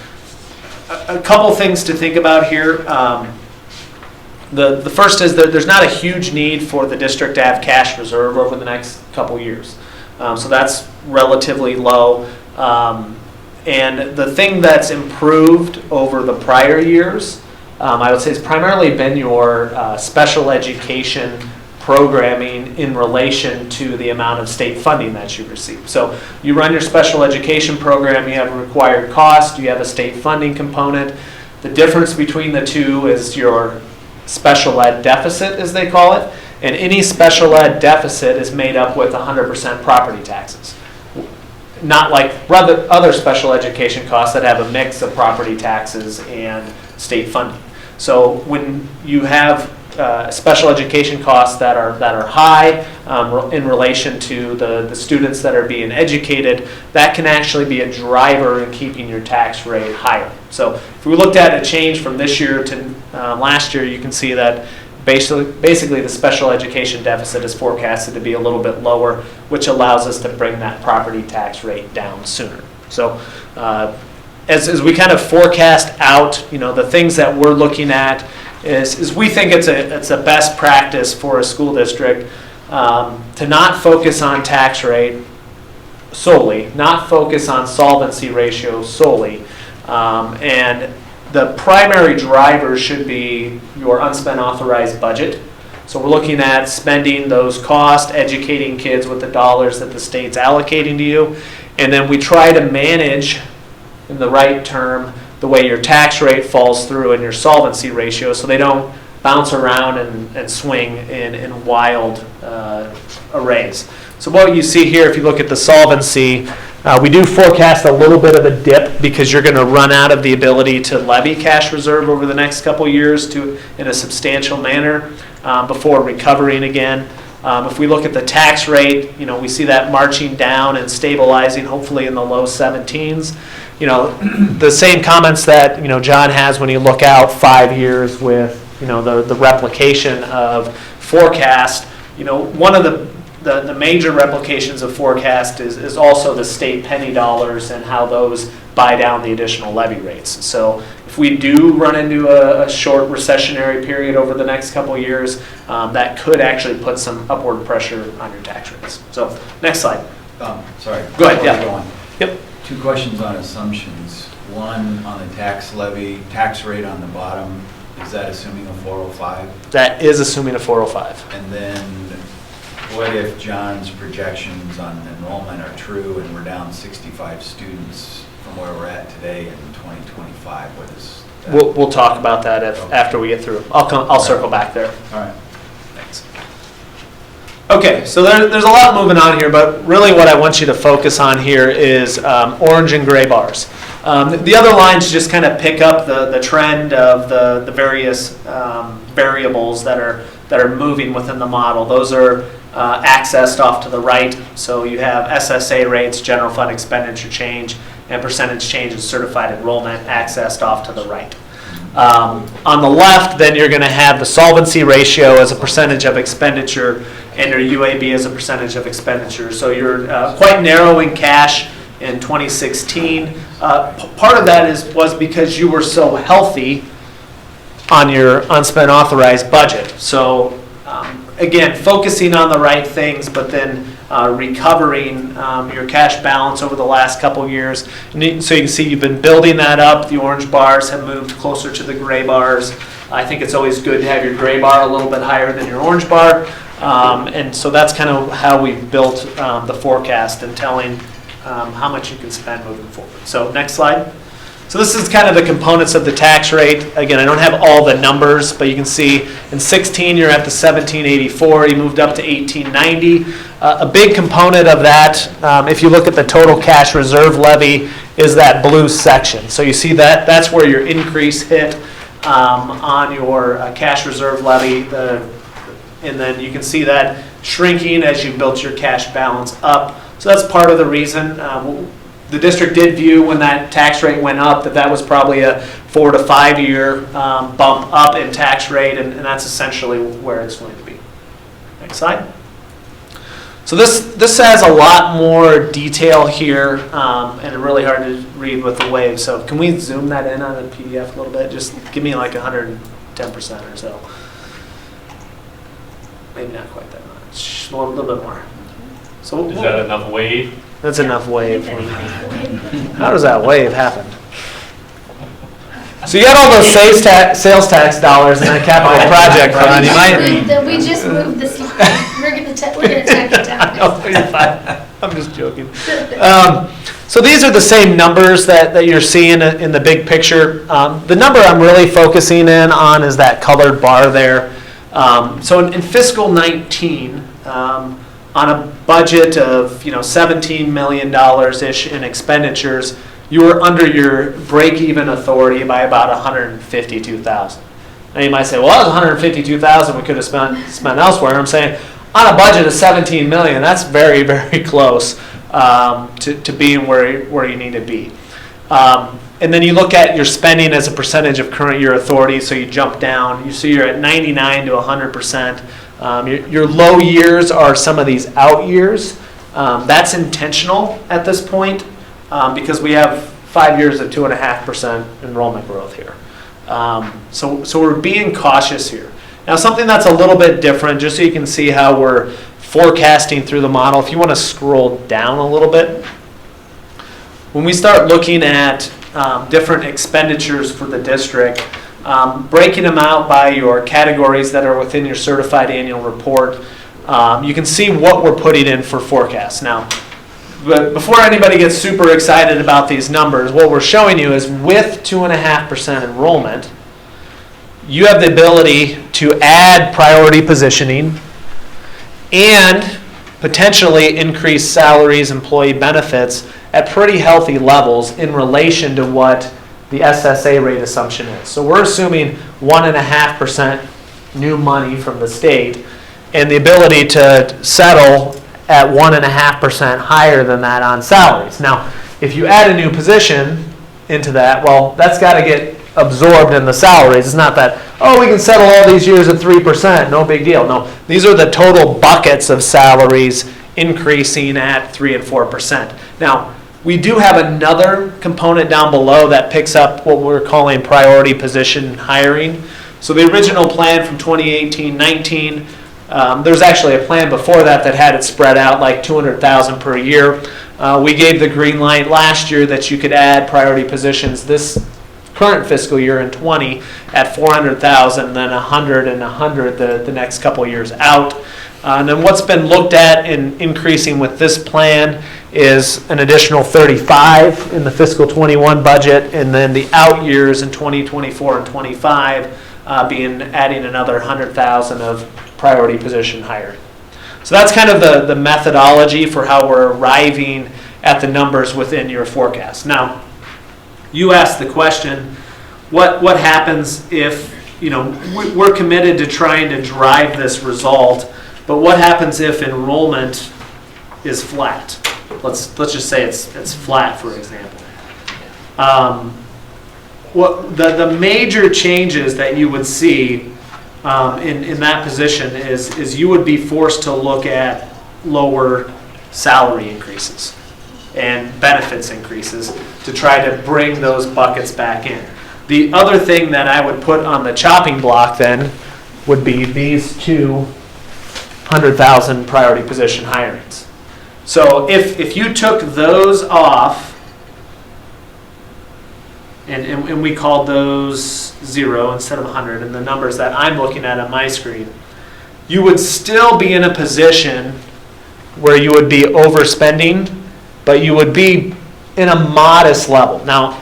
a couple things to think about here. The first is that there's not a huge need for the district to have cash reserve over the next couple years. So that's relatively low. And the thing that's improved over the prior years, I would say, has primarily been your special education programming in relation to the amount of state funding that you receive. So you run your special education program, you have a required cost, you have a state funding component. The difference between the two is your special ed deficit, as they call it, and any special ed deficit is made up with 100% property taxes. Not like other special education costs that have a mix of property taxes and state funding. So when you have special education costs that are high in relation to the students that are being educated, that can actually be a driver in keeping your tax rate higher. So if we looked at a change from this year to last year, you can see that basically the special education deficit is forecasted to be a little bit lower, which allows us to bring that property tax rate down sooner. So as we kind of forecast out, the things that we're looking at is we think it's a best practice for a school district to not focus on tax rate solely, not focus on solvency ratio solely, and the primary driver should be your unspent authorized budget. So we're looking at spending those costs, educating kids with the dollars that the state's allocating to you, and then we try to manage in the right term the way your tax rate falls through in your solvency ratio, so they don't bounce around and swing in wild arrays. So what you see here, if you look at the solvency, we do forecast a little bit of a dip because you're going to run out of the ability to levy cash reserve over the next couple years in a substantial manner before recovering again. If we look at the tax rate, we see that marching down and stabilizing, hopefully in the low 17s. The same comments that John has when you look out 5 years with the replication of forecast. One of the the major replications of forecast is also the state penny dollars and how those buy down the additional levy rates. So if we do run into a short recessionary period over the next couple of years, that could actually put some upward pressure on your tax rates. So next slide. Sorry. Go ahead, Before yeah. we go on. Yep. 2 questions on assumptions. One, on the tax levy, tax rate on the bottom, is that assuming a 405? That is assuming a 405. And then what if John's projections on enrollment are true and we're down 65 students from where we're at today in 2025? What is that? We'll talk about that after we get through. I'll circle back there. All right. Thanks. Okay, so there's a lot moving on here, but really what I want you to focus on here is orange and gray bars. The other lines just kind of pick up the trend of the various variables that are moving within the model. Those are accessed off to the right. So you have SSA rates, general fund expenditure change, and percentage change in certified enrollment accessed off to the right. On the left, then you're going to have the solvency ratio as a percentage of expenditure and your UAB as a percentage of expenditure. So you're quite narrow in cash in 2016. Part of that was because you were so healthy on your unspent authorized budget. So again, focusing on the right things, but then recovering your cash balance over the last couple years. And so you can see you've been building that up. The orange bars have moved closer to the gray bars. I think it's always good to have your gray bar a little bit higher than your orange bar. And so that's kind of how we've built the forecast and telling how much you can spend moving forward. So next slide. So this is kind of the components of the tax rate. Again, I don't have all the numbers, but you can see in 16 you're at the 1784. You moved up to 1890. A big component of that, if you look at the total cash reserve levy, is that blue section. So you see that's where your increase hit on your cash reserve levy. And then you can see that shrinking as you built your cash balance up. So that's part of the reason. The district did view when that tax rate went up that was probably a 4 to 5 year bump up in tax rate, and that's essentially where it's going to be. Next slide. So this has a lot more detail here, and it's really hard to read with the wave. So can we zoom that in on the PDF a little bit? Just give me like 110% or so. Maybe not quite that much. A little bit more. So is that enough wave? That's enough wave. How does that wave happen? So you got all those sales tax dollars in that capital project fund. You might. We just moved the slide. We're gonna tack it down. No, you're fine. I'm just joking. So these are the same numbers that you're seeing in the big picture. The number I'm really focusing in on is that colored bar there. So in fiscal 19. On a budget of $17 million-ish in expenditures, you were under your break-even authority by about $152,000. Now you might say, well, that was $152,000 we could have spent elsewhere. I'm saying on a budget of $17 million, that's very, very close to being where you need to be. And then you look at your spending as a percentage of current year authority, so you jump down. You see you're at 99 to 100%. Your low years are some of these out years. That's intentional at this point because we have 5 years of 2.5% enrollment growth here. So we're being cautious here. Now something that's a little bit different, just so you can see how we're forecasting through the model. If you want to scroll down a little bit, when we start looking at different expenditures for the district, breaking them out by your categories that are within your certified annual report, you can see what we're putting in for forecasts. Now, but before anybody gets super excited about these numbers, what we're showing you is with 2.5% enrollment, you have the ability to add priority positioning and potentially increase salaries, employee benefits at pretty healthy levels in relation to what the SSA rate assumption is. So we're assuming 1.5% new money from the state and the ability to settle at 1.5% higher than that on salaries. Now, if you add a new position into that, well, that's got to get absorbed in the salaries. It's not that, oh, we can settle all these years at 3%, no big deal. No, these are the total buckets of salaries increasing at 3 and 4%. Now, we do have another component down below that picks up what we're calling priority position hiring. So the original plan from 2018-19, there's actually a plan before that that had it spread out like $200,000 per year. We gave the green light last year that you could add priority positions this current fiscal year in 20 at $400,000, then 100 and 100 the next couple years out. And then what's been looked at in increasing with this plan is an additional 35 in the fiscal 21 budget, and then the out years in 2024 and 25 adding another 100,000 of priority position hiring. So that's kind of the methodology for how we're arriving at the numbers within your forecast. Now, you asked the question, what happens if, we're committed to trying to drive this result, but what happens if enrollment is flat? Let's just say it's flat, for example. The major changes that you would see in that position is you would be forced to look at lower salary increases and benefits increases to try to bring those buckets back in. The other thing that I would put on the chopping block then would be these 200,000 priority position hirings. So if you took those off, and we called those 0 instead of 100, and the numbers that I'm looking at on my screen, you would still be in a position where you would be overspending, but you would be in a modest level. Now,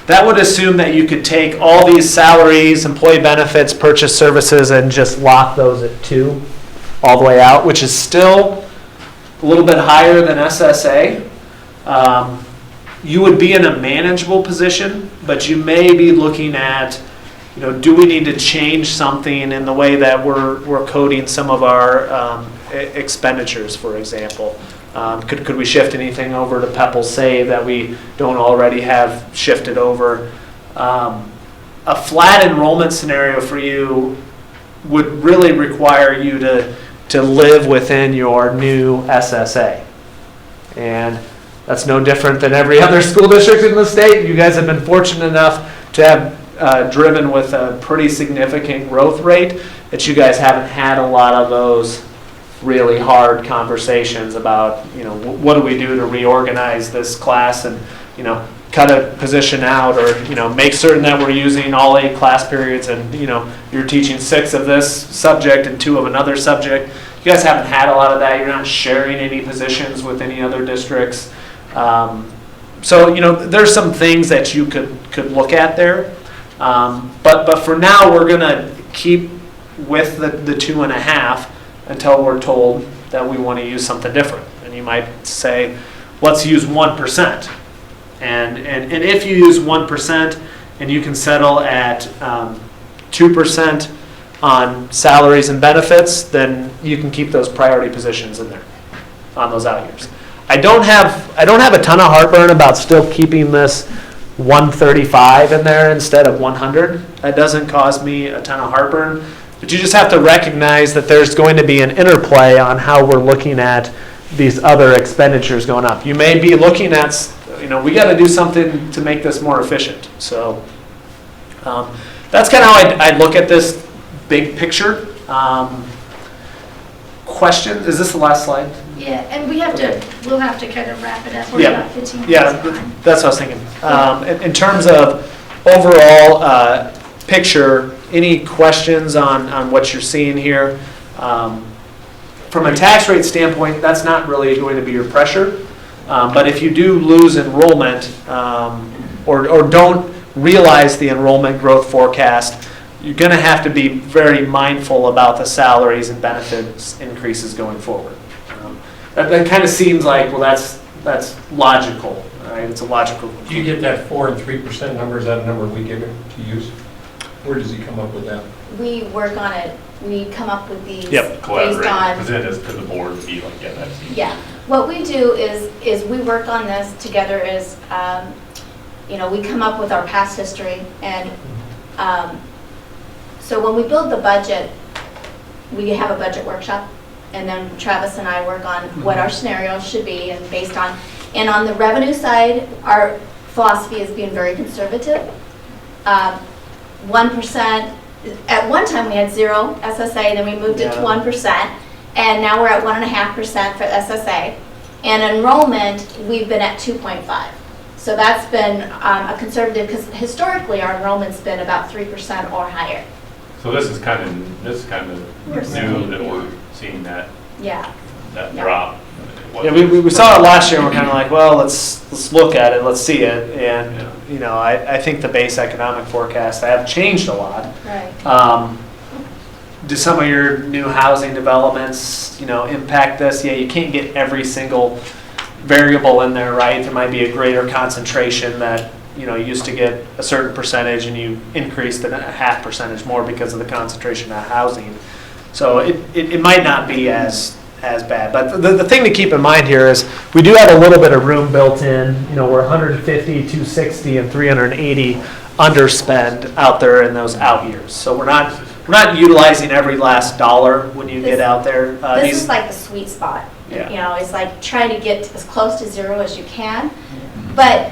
that would assume that you could take all these salaries, employee benefits, purchase services, and just lock those at 2 all the way out, which is still a little bit higher than SSA. You would be in a manageable position, but you may be looking at, do we need to change something in the way that we're coding some of our expenditures, for example? Could we shift anything over to PEPL Save that we don't already have shifted over? A flat enrollment scenario for you would really require you to live within your new SSA. And that's no different than every other school district in the state. You guys have been fortunate enough to have driven with a pretty significant growth rate that you guys haven't had a lot of those really hard conversations about, what do we do to reorganize this class and, cut a position out, or, make certain that we're using all 8 class periods and, you're teaching 6 of this subject and 2 of another subject. You guys haven't had a lot of that. You're not sharing any positions with any other districts. So, there's some things that you could look at there. But for now, we're going to keep with the 2.5 until we're told that we want to use something different. And you might say, let's use 1%. And if you use 1% and you can settle at 2% on salaries and benefits, then you can keep those priority positions in there on those out years. I don't have a ton of heartburn about still keeping this 135 in there instead of 100. That doesn't cause me a ton of heartburn. But you just have to recognize that there's going to be an interplay on how we're looking at these other expenditures going up. You may be looking at, we got to do something to make this more efficient. So that's kind of how I look at this big picture. Question? Is this the last slide? Yeah, and we'll have to kind of wrap it up. We're about 15 minutes behind. That's what I was thinking. In terms of overall picture, any questions on what you're seeing here? From a tax rate standpoint, that's not really going to be your pressure. But if you do lose enrollment or don't realize the enrollment growth forecast, you're going to have to be very mindful about the salaries and benefits increases going forward. That kind of seems like, well, that's logical, right? It's a logical. Do you get that 4 and 3% number? Is that a number we give him to use? Where does he come up with that? We work on it. We come up with these Yep. based on. Present it to the board to be like, yeah, that's. Yeah. What we do is we work on this together as we come up with our past history, and so when we build the budget, we have a budget workshop, and then Travis and I work on what our scenarios should be, and based on, and on the revenue side, our philosophy is being very conservative. 1%, at one time we had 0 SSA, then we moved it to 1%, and now we're at 1.5% for SSA. And enrollment, we've been at 2.5. So that's been a conservative, because historically our enrollment's been about 3% or higher. So this is kind of new that we're seeing that drop. Yeah, we saw it last year, and we're kind of like, well, let's look at it, let's see it, and I think the base economic forecasts have changed a lot. Right. Do some of your new housing developments, impact this? Yeah, you can't get every single variable in there, right? There might be a greater concentration that you used to get a certain percentage, and you increased it a half percentage more because of the concentration of housing. So it might not be as bad. But the thing to keep in mind here is we do have a little bit of room built in. We're 150, 260, and 380 underspend out there in those out years. So we're not utilizing every last dollar when you get out there. This is like the sweet spot. Yeah. It's like trying to get as close to 0 as you can. But,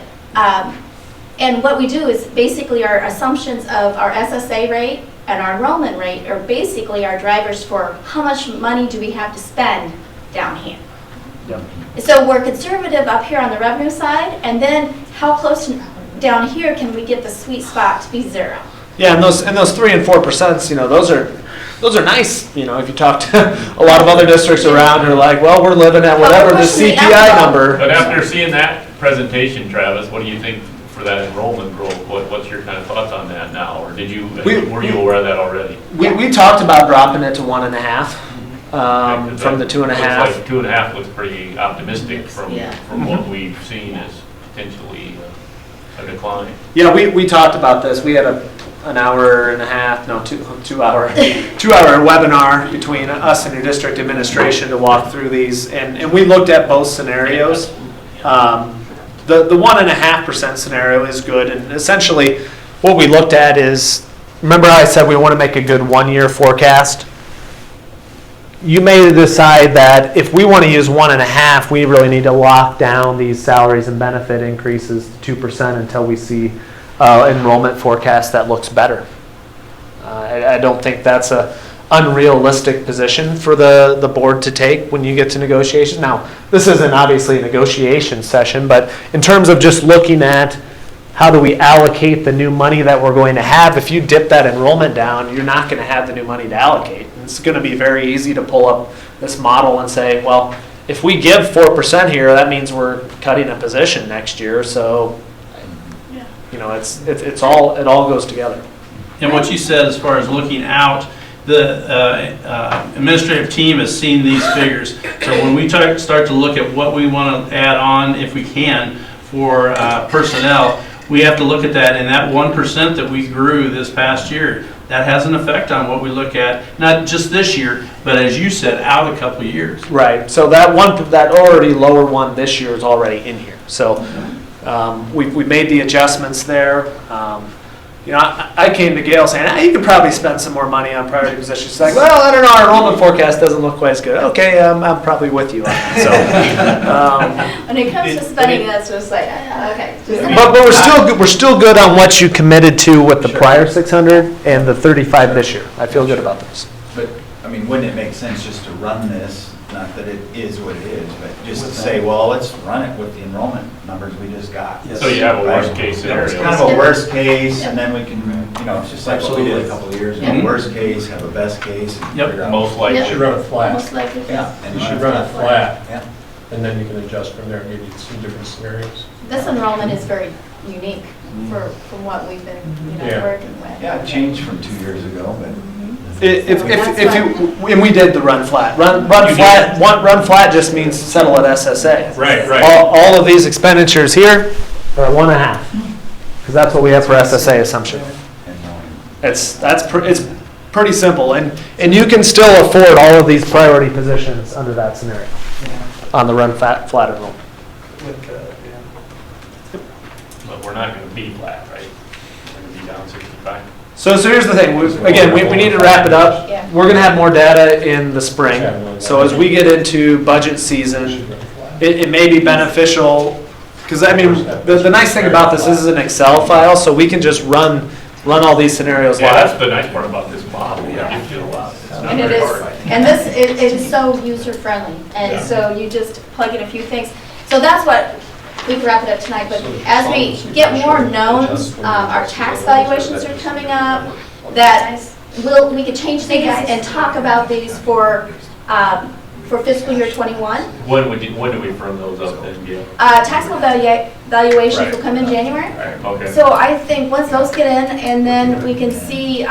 and what we do is basically our assumptions of our SSA rate and our enrollment rate are basically our drivers for how much money do we have to spend down here. Yep. So we're conservative up here on the revenue side, and then how close down here can we get the sweet spot to be 0? Yeah, and those 3 and 4%, those are nice. If you talk to a lot of other districts around, they're like, well, we're living at whatever the CPI number. But after seeing that presentation, Travis, what do you think for that enrollment growth? What's your kind of thoughts on that now, or were you aware of that already? We talked about dropping it to 1.5 from the 2.5. Looks like 2.5 looks pretty optimistic from what we've seen as potentially a decline. Yeah, we talked about this. We had an hour and a half, no, 2 hour webinar between us and your district administration to walk through these, and we looked at both scenarios. The 1.5% scenario is good, and essentially what we looked at is, remember how I said we want to make a good 1-year forecast? You may decide that if we want to use 1.5, we really need to lock down these salaries and benefit increases to 2% until we see enrollment forecast that looks better. I don't think that's a unrealistic position for the board to take when you get to negotiations. Now, this isn't obviously a negotiation session, but in terms of just looking at how do we allocate the new money that we're going to have, if you dip that enrollment down, you're not going to have the new money to allocate. It's going to be very easy to pull up this model and say, well, if we give 4% here, that means we're cutting a position next year. So, it all goes together. And what you said as far as looking out, the administrative team has seen these figures. So when we start to look at what we want to add on, if we can, for personnel, we have to look at that. And that 1% that we grew this past year, that has an effect on what we look at, not just this year, but as you said, out a couple of years. Right. So that already lower one this year is already in here. So we made the adjustments there. I came to Gail saying, you could probably spend some more money on priority positions. She's like, well, I don't know, our enrollment forecast doesn't look quite as good. Okay, I'm probably with you on that. So, when it comes to spending, that's just like, okay. But we're still good on what you committed to with the prior 600 and the 35 this year. I feel good about this. But, wouldn't it make sense just to run this, not that it is what it is, but just to say, well, let's run it with the enrollment numbers we just got. So you have a worst case scenario. It's kind of a worst case, and then we can, it's just like what we did a couple of years ago. Worst case, have a best case. And figure out. Most likely. You should run it flat. Most likely. Yeah. You should run it flat. Yeah. And then you can adjust from there, maybe some different scenarios. This enrollment is very unique from what we've been working with. Yeah, it changed from 2 years ago, but. If and we did the run flat. Run flat just means settle at SSA. Right. All of these expenditures here are 1.5, because that's what we have for SSA assumption. It's pretty simple, and you can still afford all of these priority positions under that scenario on the run flat enrollment. But we're not gonna be flat, right? We're gonna be down 65. So here's the thing, again, we need to wrap it up. Yeah. We're gonna have more data in the spring. So as we get into budget season, it may be beneficial, because I mean, the nice thing about this is an Excel file, so we can just run all these scenarios Yeah, live. that's the nice part about this model, you can do a lot. It's not And it very is, hard. and this, it is so user-friendly, and so you just plug in a few things. So that's what, we can wrap it up tonight, but as we get more knowns, our tax valuations are coming up, that we could change these and talk about these for fiscal year '21. When do we firm those up then, Gail? Taxable valuations will come in January. Right, okay. So I think once those get in, and then we can see,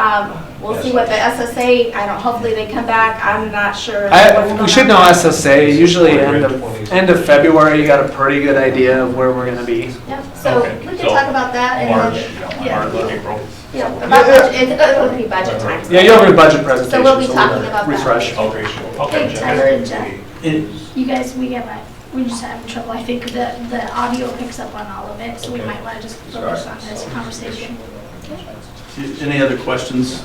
we'll see what the SSA, hopefully they come back, I'm not sure. We should know SSA, usually end of February, you got a pretty good idea of where we're gonna be. Yep, so Okay, we can so talk about that and March, then, April. yeah, about budget, it'll be budget time. Yeah, you'll have a budget presentation. So we'll be talking about that. Refresh. Okay, Hey, Tyler and Jeff, It- you guys, we just having trouble. I think the audio picks up on all of it, so we might want to just focus on this conversation. Any other questions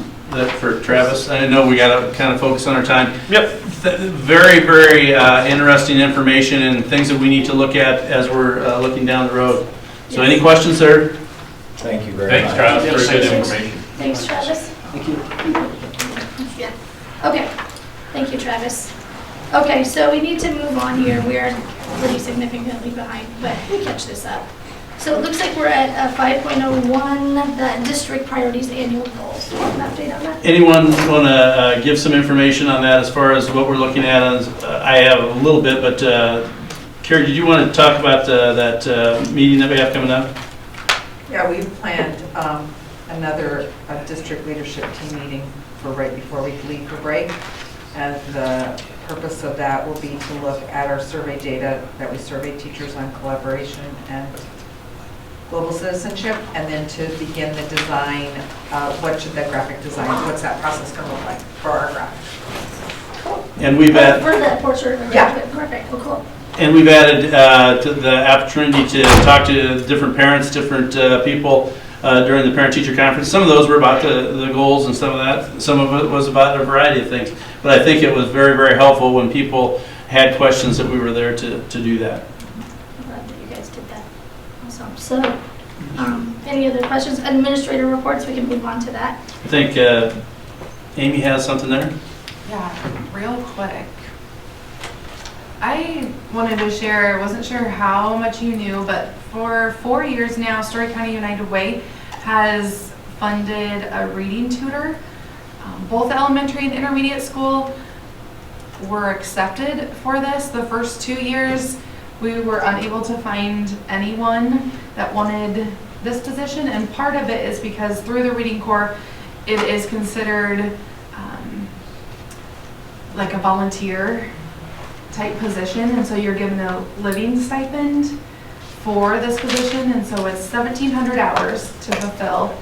for Travis? I know we got to kind of focus on our time. Yep. Very, very interesting information and things that we need to look at as we're looking down the road. So any questions there? Thank you very much. Thanks, Travis, very good information. Thanks, Travis. Thank you. Yeah. Okay. Thank you, Travis. Okay, so we need to move on here. We're pretty significantly behind, but we'll catch this up. So it looks like we're at 5.01, the district priorities annual goals. An update on that? Anyone want to give some information on that as far as what we're looking at? I have a little bit, but Carrie, did you want to talk about that meeting that we have coming up? Yeah, we've planned another district leadership team meeting for right before we leave for break. And the purpose of that will be to look at our survey data that we surveyed teachers on collaboration and global citizenship, and then to begin the design, what should that graphic design, what's that process going to look like for our graphic? And we've had. For that portrait. Yeah. Perfect. Well, cool. And we've added to the opportunity to talk to different parents, different people during the parent-teacher conference. Some of those were about the goals and some of that. Some of it was about a variety of things. But I think it was very, very helpful when people had questions that we were there to do that. I'm glad that you guys did that. Awesome. So, any other questions? Administrator reports, we can move on to that. I think Amy has something there. Yeah, real quick. I wanted to share, wasn't sure how much you knew, but for 4 years now, Story County United Way has funded a reading tutor. Both elementary and intermediate school were accepted for this. The first 2 years, we were unable to find anyone that wanted this position, and part of it is because through the Reading Corps, it is considered like a volunteer type position, and so you're given a living stipend for this position, and so it's 1,700 hours to fulfill.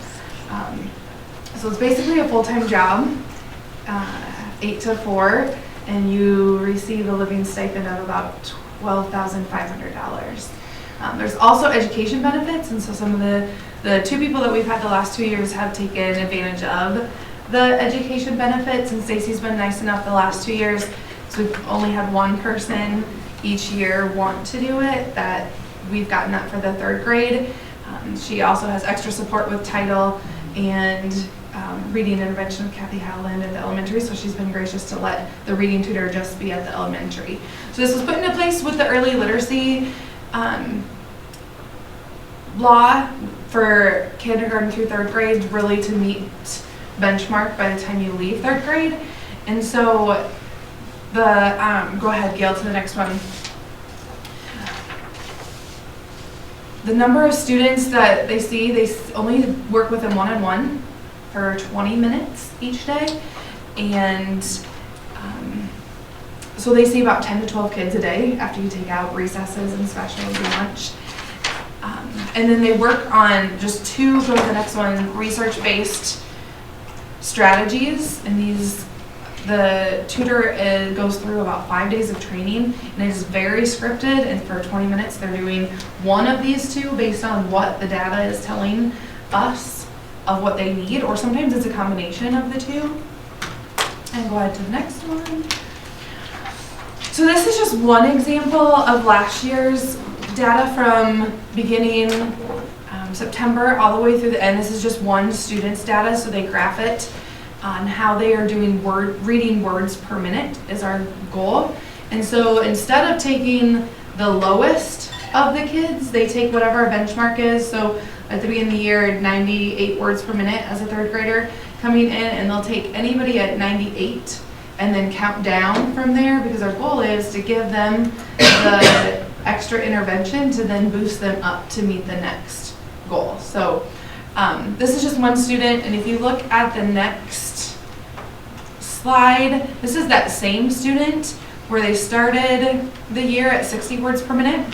So it's basically a full-time job, 8 to 4, and you receive a living stipend of about $12,500. There's also education benefits, and so some of the two people that we've had the last 2 years have taken advantage of the education benefits, and Stacy's been nice enough the last 2 years, so we've only had one person each year want to do it, that we've gotten that for the 3rd grade. She also has extra support with title and reading intervention with Kathy Howland at the elementary, so she's been gracious to let the reading tutor just be at the elementary. So this was put into place with the early literacy law for kindergarten through 3rd grade, really to meet benchmark by the time you leave 3rd grade. And so the, go ahead Gail to the next one. The number of students that they see, they only work with them one-on-one for 20 minutes each day. And so they see about 10 to 12 kids a day after you take out recesses and specials and lunch. And then they work on just 2, go to the next one, research-based strategies. And these The tutor goes through about 5 days of training, and it is very scripted, and for 20 minutes they're doing one of these two based on what the data is telling us of what they need, or sometimes it's a combination of the two. And go ahead to the next one. So this is just one example of last year's data from beginning September all the way through the end. This is just one student's data, so they graph it on how they are doing reading words per minute is our goal. And so instead of taking the lowest of the kids, they take whatever our benchmark is. So at the beginning of the year, 98 words per minute as a third grader coming in, and they'll take anybody at 98 and then count down from there, because our goal is to give them the extra intervention to then boost them up to meet the next goal. So this is just one student, and if you look at the next slide, this is that same student where they started the year at 60 words per minute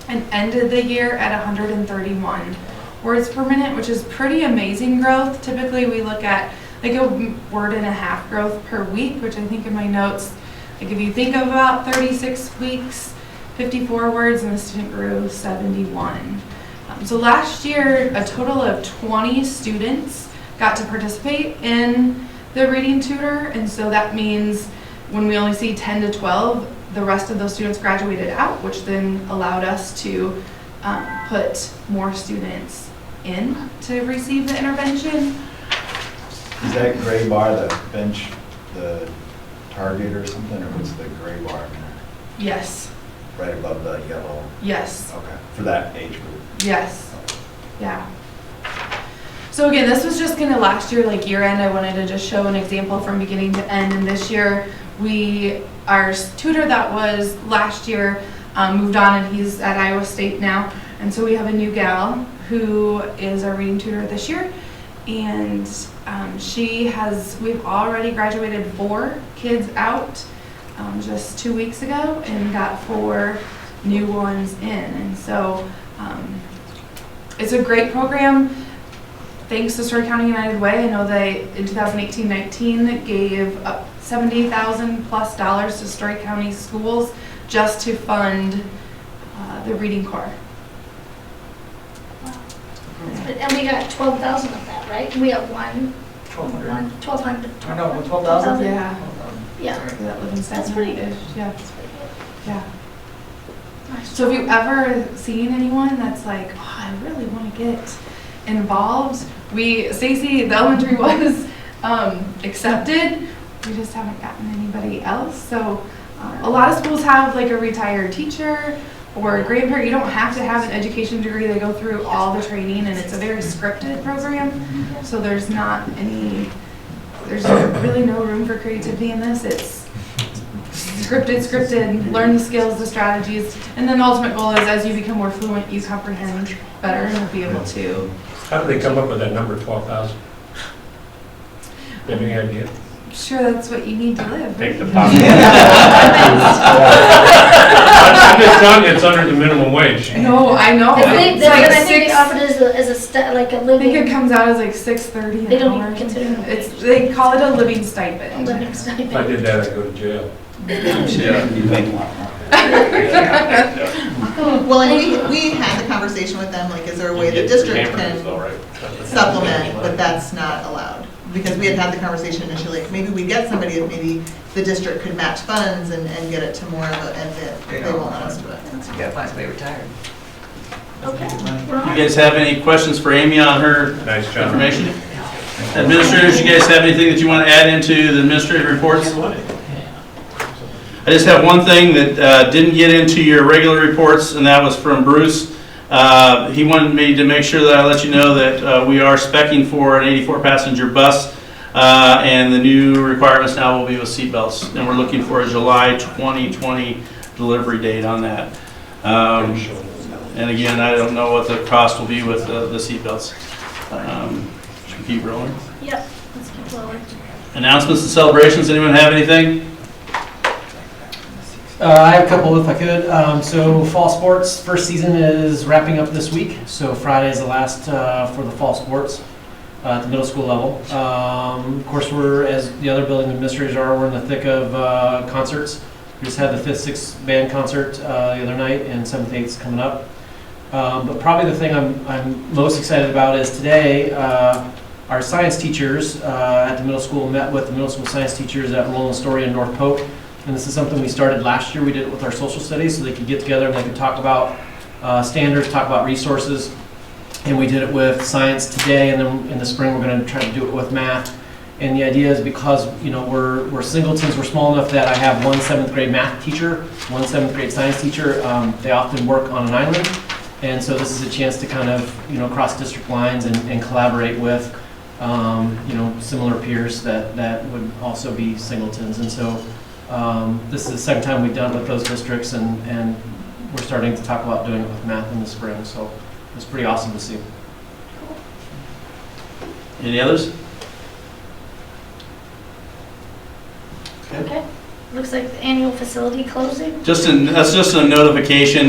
and ended the year at 131 words per minute, which is pretty amazing growth. Typically we look at like a word and a half growth per week, which I think in my notes, like if you think of about 36 weeks, 54 words, and the student grew 71. So last year, a total of 20 students got to participate in the reading tutor, and so that means when we only see 10 to 12, the rest of those students graduated out, which then allowed us to put more students in to receive the intervention. Is that gray bar the bench, the target or something, or what's the gray bar in there? Yes. Right above the yellow? Yes. Okay, for that age group? Yes. Yeah. So again, this was just kind of last year, like year end, I wanted to just show an example from beginning to end, and this year our tutor that was last year moved on, and he's at Iowa State now, and so we have a new gal who is our reading tutor this year, and we've already graduated 4 kids out just 2 weeks ago, and got 4 new ones in, and so it's a great program. Thanks to Story County United Way, I know they in 2018-19 gave up $70,000 plus to Story County schools just to fund the reading corps. And we got 12,000 of that, right? We have 1,200. I know, 12,000? Yeah. Yeah. That living That's pretty good. Yeah. Yeah. So if you ever seen anyone that's like, oh, I really want to get involved, Stacy, the elementary was accepted. We just haven't gotten anybody else. So a lot of schools have like a retired teacher or a grandparent. You don't have to have an education degree. They go through all the training, and it's a very scripted program. So there's really no room for creativity in this. It's scripted, learn the skills, the strategies, and then the ultimate goal is as you become more fluent, you comprehend better and will be able to. How did they come up with that number, 12,000? Do you have any idea? I'm sure that's what you need to live. Take the top. I'm just telling you, it's under the minimum wage. No, I know. I think they offered it as like a I living. think it comes out as like $6.30 an They don't hour. even consider it. They call it a living stipend. A living stipend. If I did that, I'd go to jail. Yeah, you make Well, and we had the conversation with them, like, is there a way the district can supplement, but that's not allowed. Because we had the conversation initially, maybe we get somebody, if maybe the district could match funds and get it to more of a, and they won't let us do it. Yeah, once they retire. Okay. You guys have any questions for Amy on her information? Administrators, you guys have anything that you want to add into the administrative reports? I just have one thing that didn't get into your regular reports, and that was from Bruce. He wanted me to make sure that I let you know that we are speccing for an 84-passenger bus, and the new requirements now will be with seatbelts, and we're looking for a July 2020 delivery date on that. And again, I don't know what the cost will be with the seatbelts. Should we keep rolling? Yep, let's keep rolling. Announcements and celebrations, anyone have anything? I have a couple if I could. So fall sports, first season is wrapping up this week. So Friday is the last for the fall sports. at the middle school level. Of course, we're, as the other building administrators are, we're in the thick of concerts. We just had the 5th, 6th band concert the other night, and 7th, 8th is coming up. But probably the thing I'm most excited about is today, our science teachers at the middle school met with the middle school science teachers at Roland Story in North Polk. And this is something we started last year. We did it with our social studies so they could get together and they could talk about standards, talk about resources. And we did it with science today, and then in the spring we're going to try to do it with math. And the idea is because, you know, we're singletons, we're small enough that I have one 7th grade math teacher, one 7th grade science teacher. They often work on an island. And so this is a chance to kind of, you know, cross district lines and collaborate with, you know, similar peers that would also be singletons. And so this is the second time we've done it with those districts, and we're starting to talk about doing it with math in the spring. So it's pretty awesome to see. Any others? Okay. Looks like the annual facility closing. That's just a notification.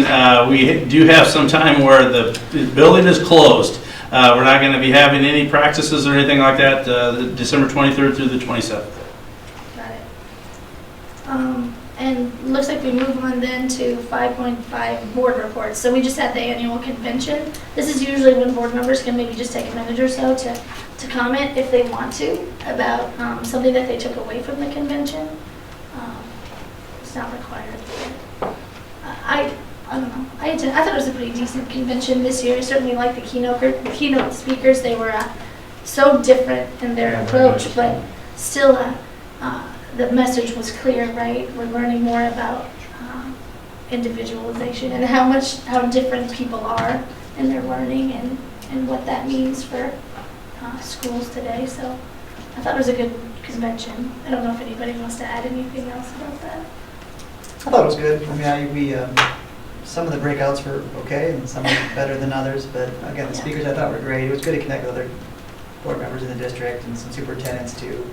We do have some time where the building is closed. We're not going to be having any practices or anything like that December 23rd through the 27th. Got it. And looks like we move on then to 5.5 board reports. So we just had the annual convention. This is usually when board members can maybe just take a minute or so to comment if they want to about something that they took away from the convention. It's not required. I don't know. I thought it was a pretty decent convention this year. I certainly liked the keynote speakers. They were so different in their approach, but still the message was clear, right? We're learning more about individualization and how different people are in their learning and what that means for schools today. So I thought it was a good convention. I don't know if anybody wants to add anything else about that. I thought it was good. I mean, some of the breakouts were okay, and some were better than others. But again, the speakers I thought were great. It was good to connect with other board members in the district and some superintendents too.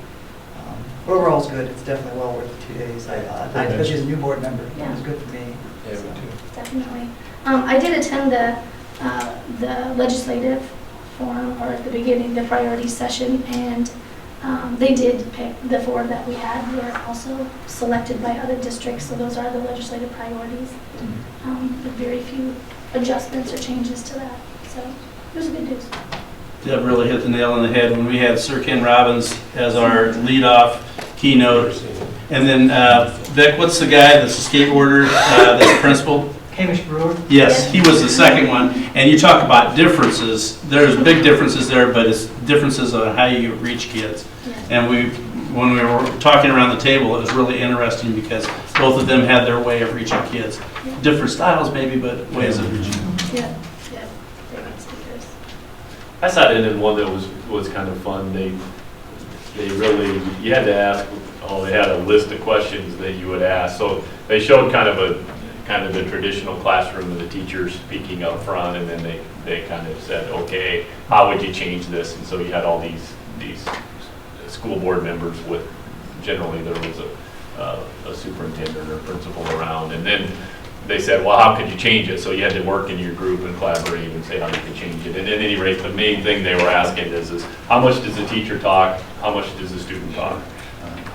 Overall, it's good. It's definitely well worth the 2 days. I thought, especially as a new board member, it was good for me. Yeah, me too. Definitely. I did attend the legislative forum, or at the beginning, the priority session, and they did pick the 4 that we had were also selected by other districts, so those are the legislative priorities, with very few adjustments or changes to that. So it was a good news. Deb really hit the nail on the head when we had Sir Ken Robbins as our lead-off keynote. And then, Vic, what's the guy that's a skateboarder, that's the principal? Hamish Brewer? Yes, he was the second one. And you talk about differences. There's big differences there, but it's differences on how you reach kids. And when we were talking around the table, it was really interesting because both of them had their way of reaching kids. Different styles maybe, but ways of reaching them. Yeah. I sat in one that was kind of fun. They really, you had to ask, they had a list of questions that you would ask. So they showed kind of the traditional classroom of the teachers speaking up front, and then they kind of said, okay, how would you change this? And so you had all these school board members with, generally there was a superintendent or principal around, and then they said, well, how could you change it? So you had to work in your group and collaborate and say how you could change it. And at any rate, the main thing they were asking is how much does the teacher talk? How much does the student talk?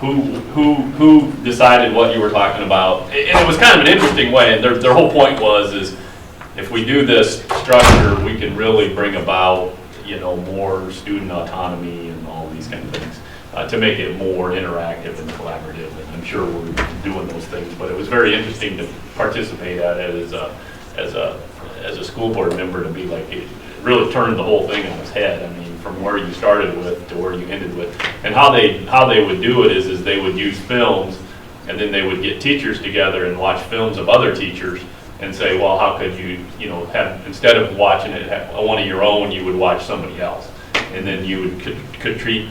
Who decided what you were talking about? And it was kind of an interesting way. And their whole point was if we do this structure, we can really bring about, more student autonomy and all these kind of things to make it more interactive and collaborative. And I'm sure we're doing those things, but it was very interesting to participate at it as a school board member, to be like, it really turned the whole thing on its head. I mean, from where you started with to where you ended with. And how they would do it is they would use films, and then they would get teachers together and watch films of other teachers and say, well, how could you, have, instead of watching it, one of your own, you would watch somebody else. And then you would critique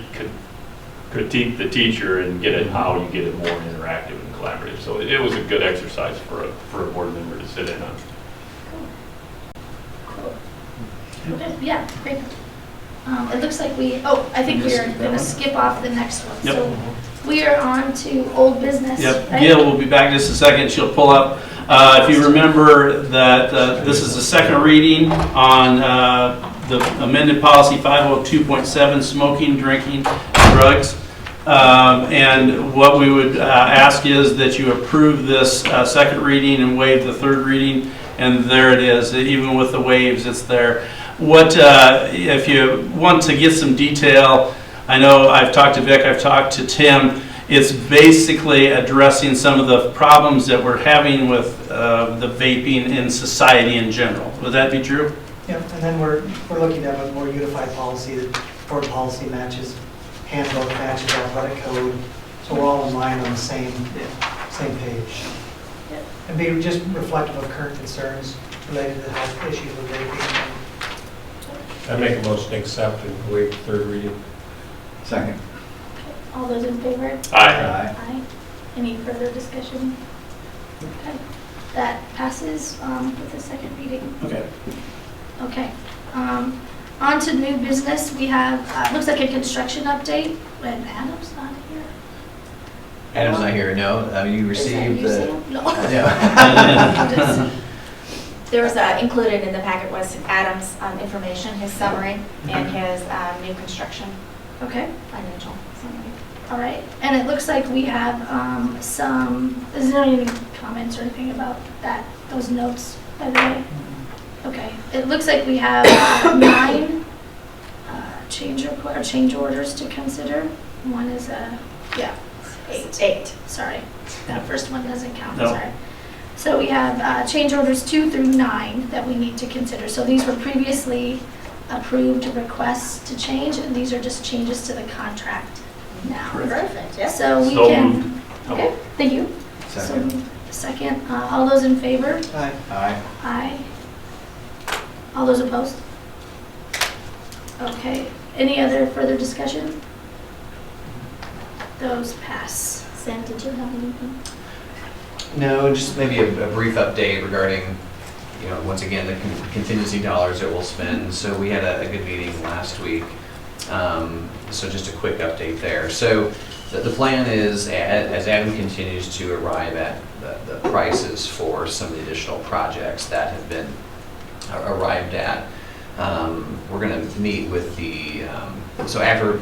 the teacher and get it how you get it more interactive and collaborative. So it was a good exercise for a board member to sit in on. Cool. Okay, yeah, great. It looks like I think we are going to skip off the next one. Yep. So we are on to old business. Yep, Right? Gail will be back in just a second. She'll pull up. If you remember that this is the second reading on the amended policy 502.7, smoking, drinking, drugs. And what we would ask is that you approve this second reading and waive the third reading, and there it is. Even with the waives, it's there. What, if you want to get some detail, I know I've talked to Vic, I've talked to Tim, it's basically addressing some of the problems that we're having with the vaping in society in general. Would that be true? Yeah, and then we're looking to have a more unified policy, that board policy matches, handbook matches, athletic code, so we're all in line on the same page. And be just reflective of current concerns related to the health issues with vaping. I make a motion to accept and waive third reading. Second. All those in favor? Aye. Aye. Any further discussion? Okay, that passes with the second reading. Okay. Okay. On to new business. We have, looks like a construction update when Adam's not here. Adam's not here, no. You received Is that the... you, Sam? No. No. There was, included in the packet was Adam's information, his summary, and his new construction Okay. financial summary. All right. And it looks like we have some, is there any comments or anything about that, those notes, by the way? Okay. It looks like we have 9 change orders to consider. One is yeah, 8. Sorry. That first one doesn't count. No. Sorry. So we have change orders 2 through 9 that we need to consider. So these were previously approved requests to change, and these are just changes to the contract now. Perfect, yeah. So we So can, moved. okay, thank you. Second. So, second, all those in favor? Aye. Aye. Aye. All those opposed? Okay, any other further discussion? Those pass. Sam, did you have anything? No, just maybe a brief update regarding, once again, the contingency dollars that we'll spend. So we had a good meeting last week. So just a quick update there. So the plan is, as Adam continues to arrive at the prices for some of the additional projects that have been arrived at, we're going to meet with the, so after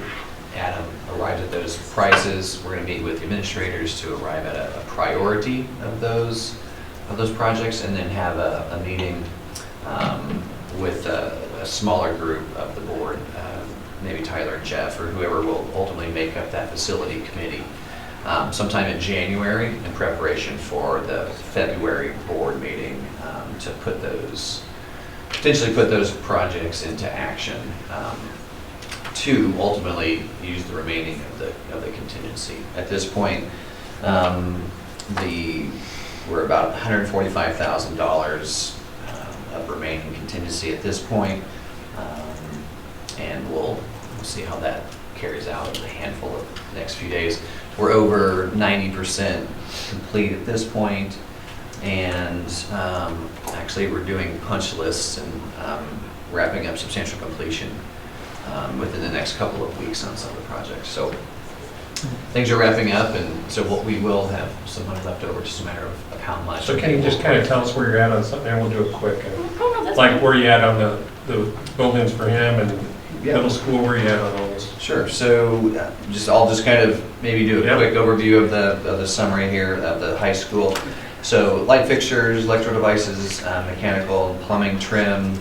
Adam arrives at those prices, we're going to meet with the administrators to arrive at a priority of those projects, and then have a meeting with a smaller group of the board, maybe Tyler and Jeff, or whoever will ultimately make up that facility committee, sometime in January, in preparation for the February board meeting, to potentially put those projects into action, to ultimately use the remaining of the contingency. At this point, we're about $145,000 of remaining contingency at this point, and we'll see how that carries out in a handful of the next few days. We're over 90% complete at this point, and actually we're doing punch lists and wrapping up substantial completion within the next couple of weeks on some of the projects. So things are wrapping up, and so we will have some money left over, just a matter of how much. So can you just kind of tell us where you're at on something, and we'll do it quick. Oh, no, that's Like fine. where you at on the buildings for him, and middle school, where you at on all this? Sure. So I'll just kind of maybe do a quick overview of the summary here of the high school. So light fixtures, electro devices, mechanical, plumbing, trim.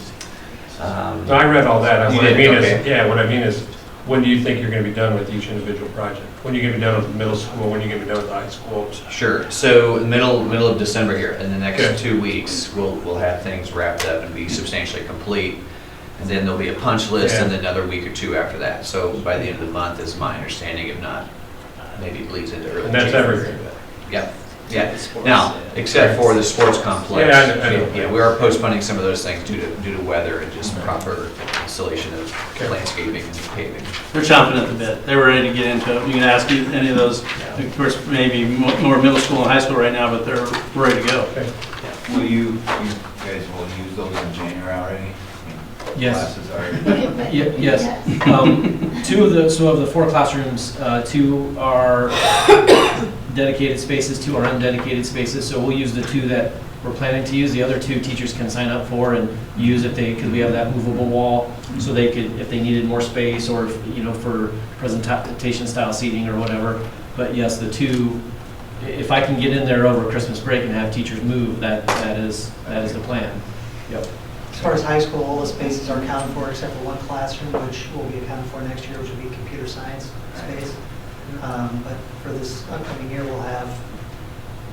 No, I read all that. You What I did? mean Okay. is, what I mean is, when do you think you're going to be done with each individual project? When are you going to be done with the middle school? When are you going to be done with the high school? Sure. So middle of December here, in the next Okay. 2 weeks, we'll have things wrapped up and be substantially complete. And then there'll be a punch list, Yeah. and then another week or two after that. So by the end of the month is my understanding, if not, maybe it bleeds into early And that's January. everything. Yep. Yeah. Now, except for the sports complex. Yeah, I know. Yeah, we are postponing some of those things due to weather and just proper installation of landscaping and paving. They're chomping at the bit. They were ready to get into it. You can ask any of those, of course, maybe more middle school and high school right now, but they're ready to go. Will you guys will use those in January already? I mean, Yes. Classes are. Yes. Of the 4 classrooms, 2 are dedicated spaces, 2 are undedicated spaces. So we'll use the 2 that we're planning to use. The other 2 teachers can sign up for and use if they, because we have that movable wall, so they could, if they needed more space or, you know, for presentation style seating or whatever. But yes, the 2, if I can get in there over Christmas break and have teachers move, that is the plan. Yep. As far as high school, all the spaces are accounted for except for one classroom, which will be accounted for next year, which will be computer science space. But for this upcoming year, we'll have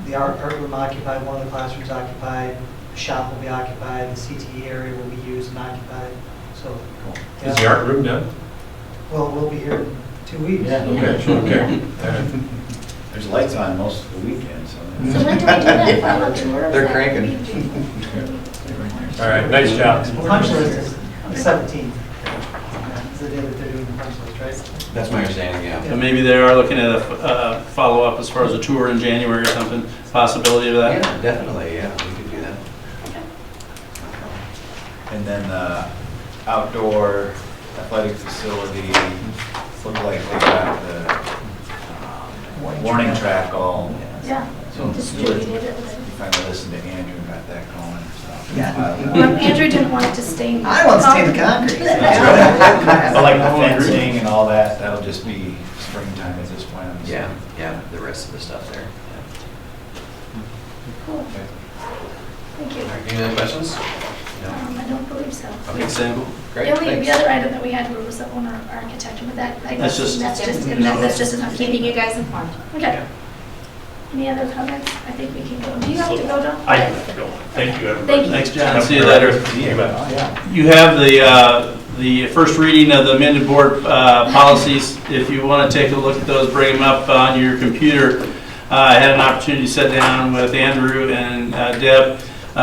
the art room occupied, one of the classrooms occupied, the shop will be occupied, the CTE area will be used and occupied. So, yeah. Is the art room done? Well, we'll be here in 2 weeks. Yeah. Okay. There's lights on most of the weekend, so. So when do we do that final tour? They're cranking. All right, nice job. Punch list is the 17th. That's the day that they're doing the punch list, right? That's my understanding, yeah. And maybe they are looking at a follow-up as far as a tour in January or something, possibility of that? Yeah, definitely, yeah, we could do that. And then the outdoor athletic facility, look like they got the warning track all. Yeah, So distributed. finally listened to Andrew and got that going. So. Yeah. Andrew didn't want it to stain. I want to stay in the concrete. But like the fencing and all that, that'll just be springtime at this point. I'm assuming. Yeah, the rest of the stuff there. Cool. Okay. Thank you. All right, any other questions? I don't believe so. Okay, Sample. great, The only, thanks. the other item that we had was the owner architect, but that, I That's guess, just- that's just enough. Keeping you guys informed. Okay. Any other comments? I think we can go. Do you have to go, John? I have to go. Thank you, everybody. Thank you. Thanks, John. See you later. You bet. You have the first reading of the amended board policies. If you want to take a look at those, bring them up on your computer. I had an opportunity to sit down with Andrew and Deb.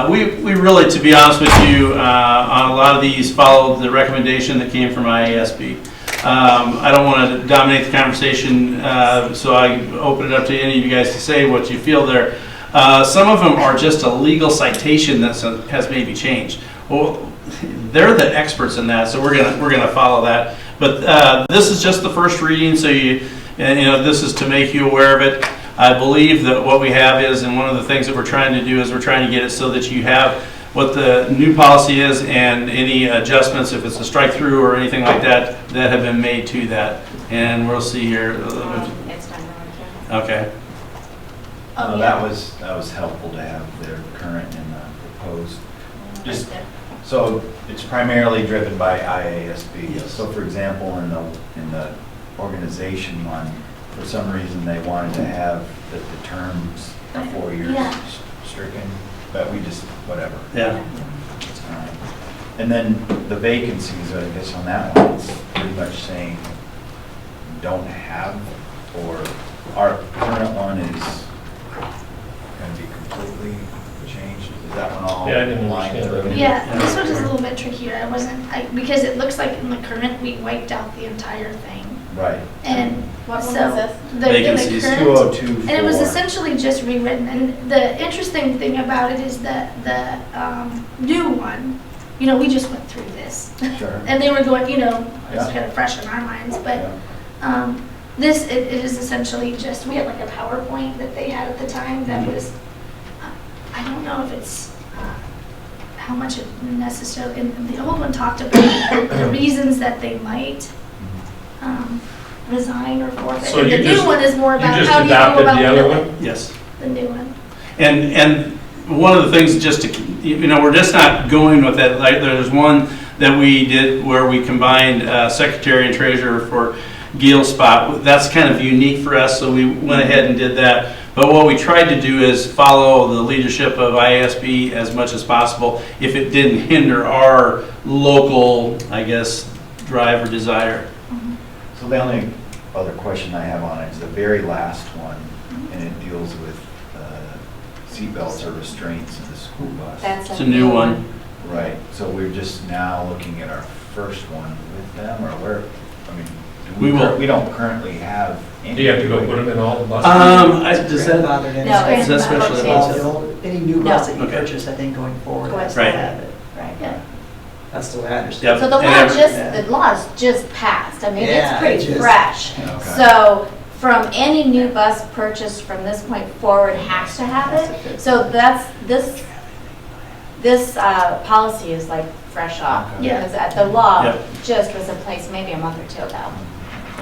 We really, to be honest with you, on a lot of these followed the recommendation that came from IASB. I don't want to dominate the conversation, so I open it up to any of you guys to say what you feel there. Some of them are just a legal citation that has maybe changed. Well, they're the experts in that, so we're gonna follow that. But this is just the first reading, so this is to make you aware of it. I believe that what we have is, and one of the things that we're trying to do is we're trying to get it so that you have what the new policy is and any adjustments, if it's a strike through or anything like that, that have been made to that. And we'll see here. It's done. Okay. Oh, That was helpful to have their current and proposed. Just so it's primarily driven by IASB. Yes. So for example, in the organization one, for some reason they wanted to have the terms of 4 years stricken, but we just whatever. Yeah. And then the vacancies, I guess on that one, it's pretty much saying don't have, or our current one is going to be completely changed. Is that one all Yeah, I didn't lined understand through? that. Yeah, this one is a little bit trickier. Because it looks like in the current, we wiped out the entire thing. Right. And What one so was this? Vacancies, the current, 2024. and it was essentially just rewritten. And the interesting thing about it is that the new one, we just went through this. Sure. And they were going, it's Yeah. kind of fresh in our minds. But Yeah. this, it is essentially just, we had like a PowerPoint that they had at the time that was, I don't know if it's, how much it necessarily, and the old one talked about the reasons that they might resign or forfeit. So And the you new just- one is more about you just how do you go adopted about the other billing. one? Yes. The new one. And one of the things, just to, we're just not going with that. Like, there's one that we did where we combined secretary and treasurer for Gail's spot. That's kind of unique for us, so we went ahead and did that. But what we tried to do is follow the leadership of IASB as much as possible if it didn't hinder our local, I guess, drive or desire. So the only other question I have on it is the very last one, and it deals with seatbelts or restraints in the school bus. That's It's a new one. Right, so we're just now looking at our first one with them, or where, I mean, we don't currently have any. Do you have to go put them in all the buses? Does that bother any? No, it's Is that not special changed. events? Any new bus that you Okay. purchase, I think going forward, has to Right. have it. Right. Yeah. That's the way I understand Yep. So the And law is just passed. I mean, Yeah, it's pretty it just- fresh. Okay. So from any new bus purchased from this point forward has to have it. So this This policy is like fresh off. Yeah. Because the law Yep. just was in place maybe a month or two ago.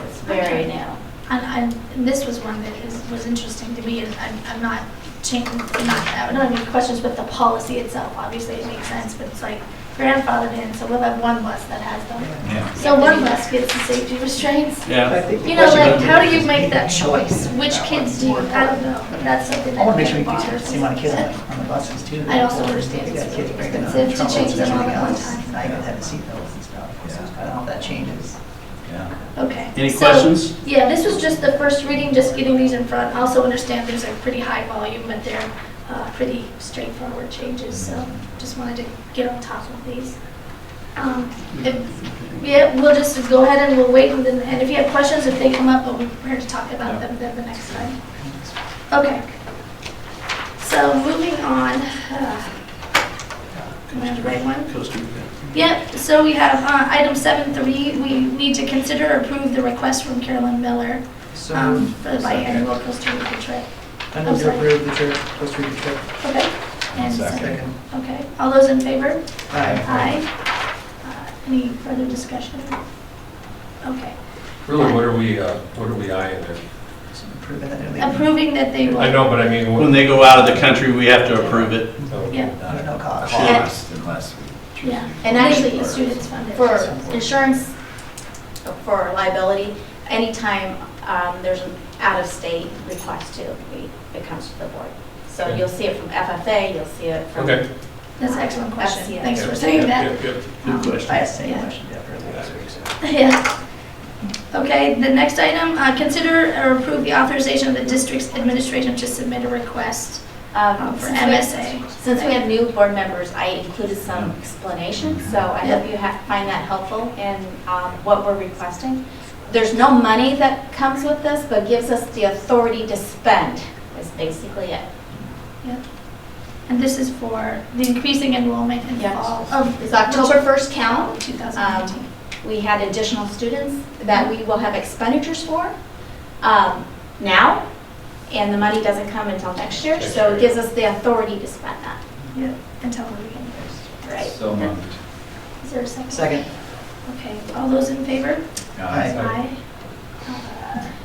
It's very new. And this was one that was interesting to me, and I'm not changing, I don't have any questions with the policy itself. Obviously, it makes sense, but it's like grandfathered in, so we'll have one bus that has them. Yeah. So one bus gets the safety restraints. Yeah. I think the You know, question- like, how do you make that choice? Which kids do you, I don't know. That's something I that want to make sure we bothers keep the me. same amount of kids on the buses too. I also understand We got it's kids really bringing up expensive to trouble, change them all everything at one else. time. Now you gotta have the seatbelts and stuff. So I don't know if that changes. Yeah. Okay. Any So, questions? Yeah, this was just the first reading, just getting these in front. I also understand there's a pretty high volume, but they're pretty straightforward changes, so just wanted to get on top of these. Yeah, we'll just go ahead and we'll wait, and if you have questions, if they come up, we'll be prepared to talk about them then the next time. Okay. So moving on. Am I on the right one? Costa Rica. Yep, so we have item 7.3, we need to consider or approve the request from Carolyn Miller So for the biannual Costa Rica trip. I move to sorry. approve the trip, Costa Rica trip. Okay. And Second. Okay, all those in favor? Aye. Aye. Any further discussion? Okay. Really, what are we eyeing there? Approving that they're leaving. Approving that they will. I know, but I mean, When they go out of the country, we have to approve it. Yeah, There's no cost. Cost unless we. yeah. And actually, The students fund it. For insurance, for liability, anytime there's an out-of-state request too, it comes to the board. So Okay. you'll see it from FFA, you'll see it from. Okay. That's an excellent question. FCS. Thanks for saying that. Yep, yep. Good question. I asked the same Yeah. question earlier this week, so. Yeah. Okay, the next item, consider or approve the authorization of the district's administration to submit a request for MSA. Since we have new board members, I included some explanation, so I hope you find that helpful in what we're requesting. There's no money that comes with this, but gives us the authority to spend, is basically it. Yeah. And this is for the increasing enrollment in Yes. fall of It's October 1st count. 2019. We had additional students that we will have expenditures for now, and the money doesn't come until next year, so it gives us the authority to spend that. Yeah, until we reimburse. Right. So moved. Is there a second? Second. Okay, all those in favor? Aye. Aye.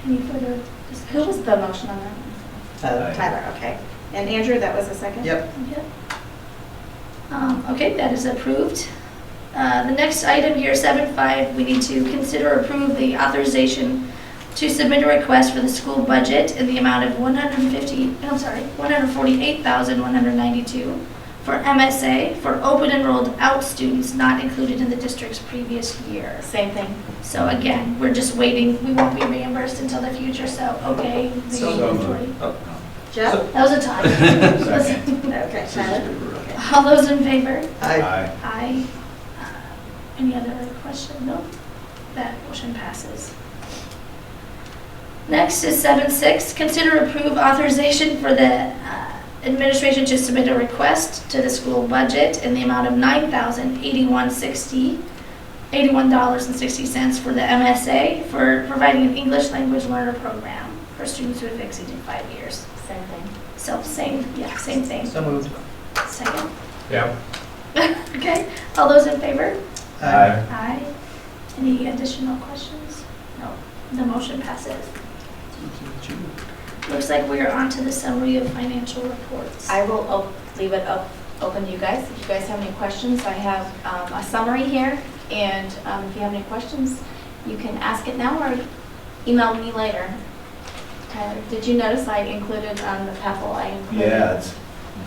Any further discussion? Who was the motion on that? Tyler, okay. And Andrew, that was the second? Yep. Yep. Okay, that is approved. The next item here, 7.5, we need to consider or approve the authorization to submit a request for the school budget in the amount of $148,192 for MSA for open enrolled out students not included in the district's previous year. Same thing. So again, we're just waiting, we won't be reimbursed until the future, so okay. the So moved. 40. Jeff? That was a tie. Okay, Tyler? All those in favor? Aye. Aye. Any other question? No? That motion passes. Next is 7.6, consider approve authorization for the administration to submit a request to the school budget in the amount of $81.60 for the MSA for providing an English language learner program for students who have exceeded 5 years. Same thing. So same thing. So moved. Second? Yeah. Okay, all those in favor? Aye. Aye. Any additional questions? No, the motion passes. Looks like we are on to the summary of financial reports. I will leave it open to you guys. If you guys have any questions, I have a summary here, and if you have any questions, you can ask it now or email me later. Tyler, did you notice I included on the PEPL? Yeah, it's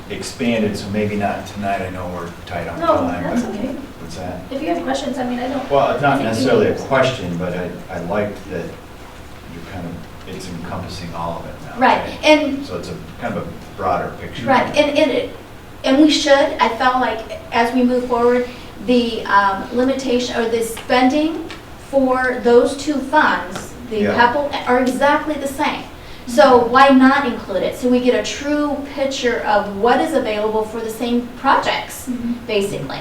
expanded, so maybe not tonight. I know we're tight on No, time. that's but- okay. What's that? If you have questions, I mean, I don't. Well, it's I not think necessarily you a need- question, but I liked that you're it's encompassing all of it now. Right, and So it's a kind of a broader picture. right, and we should. I felt like as we move forward, the limitation or the spending for those two funds, the Yeah. PEPL, are exactly the same. So why not include it? So we get a true picture of what is available for the same projects, basically.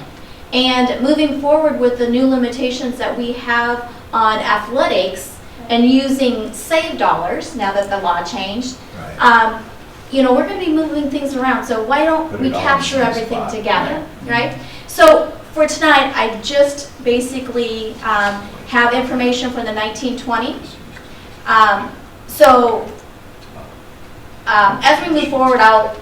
And moving forward with the new limitations that we have on athletics and using save dollars, now that the law changed, Right. we're going to be moving things around, so why don't Put we it all in capture one everything spot. together, right? So for tonight, I just basically have information for the 1920. As we move forward, I'll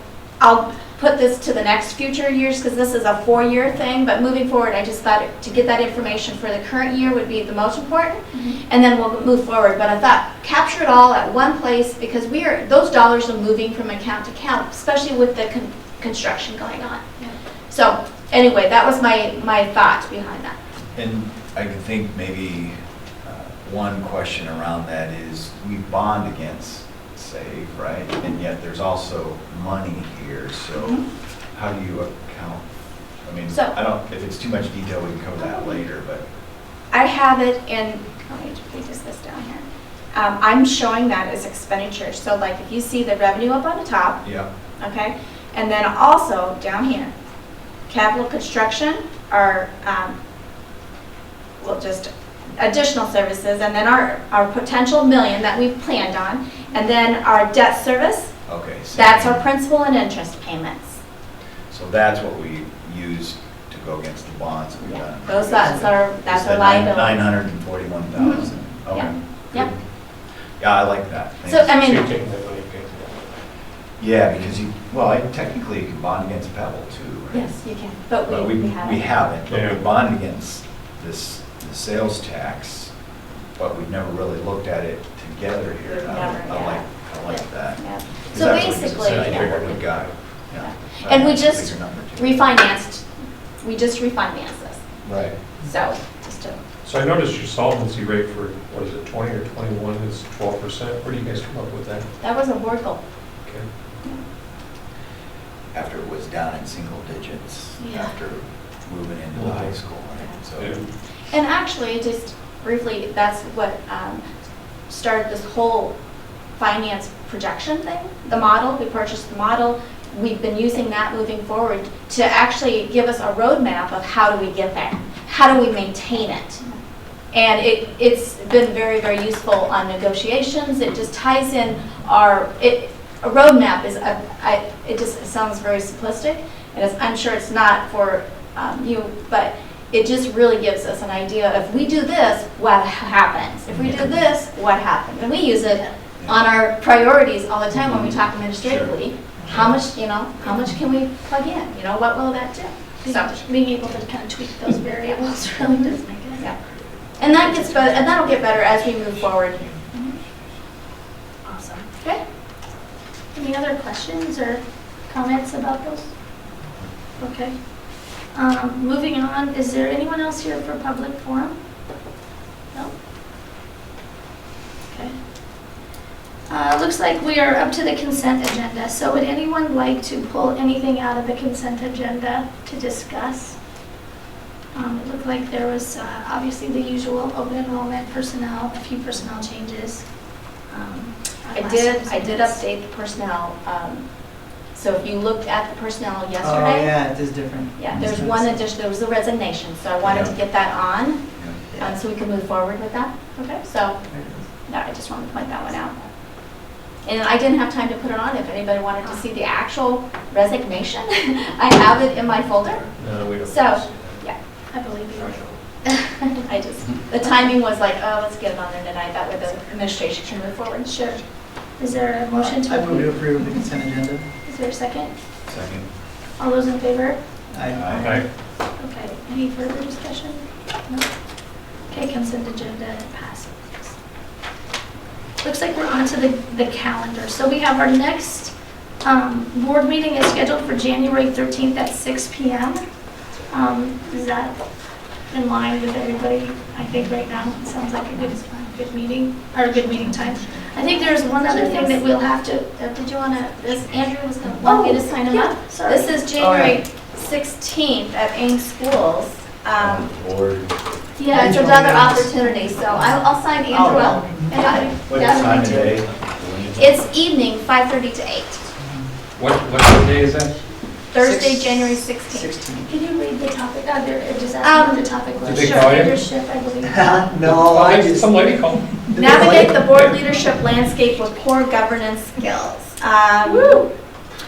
put this to the next future years because this is a 4-year thing, but moving forward, I just thought to get that information for the current year would be the most important, and then we'll move forward. But I thought capture it all at one place because those dollars are moving from account to account, especially with the construction going on. So anyway, that was my thought behind that. And I could think maybe one question around that is we bond against save, right? And yet there's also money here, so how do you account? I mean, I don't, if it's too much detail, we can cover that later, but. I have it in, let me read this down here. I'm showing that as expenditures. So like if you see the revenue up on the top, okay, and then also down here, capital construction are, well, just additional services, and then our potential $1 million that we've planned on, and then our debt service. Okay. So that's our principal and interest payments. So that's what we use to go against the bonds we've done. That's our liability. 941,000. Okay. Yep. Good. Yeah, I like that. So, I mean. Yeah, because technically you can bond against Pebble too, right? Yes, you can, but we haven't. We haven't, but we bond against the sales tax, but we've never really looked at it together here. I like that. Yeah. 'Cause So that's what basically, you said, what we got. And we That's a just bigger number, too. refinanced this. Right. So, just to. So I noticed your solvency rate for, what is it, 20 or 21 is 12%. Where do you guys come up with that? That was a board goal. Okay. After it was down in single digits, Yeah. after moving into the high school, right? So. And actually, just briefly, that's what started this whole finance projection thing. The model, we purchased the model. We've been using that moving forward to actually give us a roadmap of how do we get there? How do we maintain it? And it's been very, very useful on negotiations. It just ties in a roadmap is, it sounds very simplistic, and I'm sure it's not for you, but it just really gives us an idea of, if we do this, what happens? If we do this, what happens? And we use it on our priorities all the time when we talk administratively. How much can we plug in? What will that do? So being able to kind of tweak those variables really does make it. Yeah. And that gets better, and that'll get better as we move forward. Awesome. Okay. Any other questions or comments about those? Okay. Moving on, is there anyone else here for public forum? No? Okay. Looks like we are up to the consent agenda. So would anyone like to pull anything out of the consent agenda to discuss? It looked like there was obviously the usual open enrollment, personnel, a few personnel changes. I did update the personnel. So if you looked at the personnel yesterday. Oh, yeah, it is different. Yeah, there's one addition, there was a resignation, so I wanted to get that on, so we can move forward with that. Okay. So, no, I just wanted to point that one out. And I didn't have time to put it on. If anybody wanted to see the actual resignation, I have it in my folder. No, we don't. So, yeah. I believe you. The timing was like, oh, let's get it on there tonight, that way the administration can move forward. Sure. Is there a motion to I move to approve? approve the consent agenda. Is there a second? Second. All those in favor? Aye. Okay, any further discussion? No? Okay, consent agenda passes. Looks like we're on to the calendar. So we have our next board meeting is scheduled for January 13th at 6 p.m. Is that in line with everybody? I think right now it sounds like a good meeting, or a good meeting time. I think there's one other thing that we'll have to, did you want to, Andrew was going to want me to sign him up? Sorry. This is January 16th at Ames Schools. Yeah, it's another opportunity, so I'll sign Andrew up. What time of day? It's evening, 5:30 to 8. What day is that? Thursday, January 16th. Can you read the topic? It just asked what the topic was. Did they call you? Leadership, I believe. No, I just. Some lady called. Navigate the board leadership landscape with core governance skills.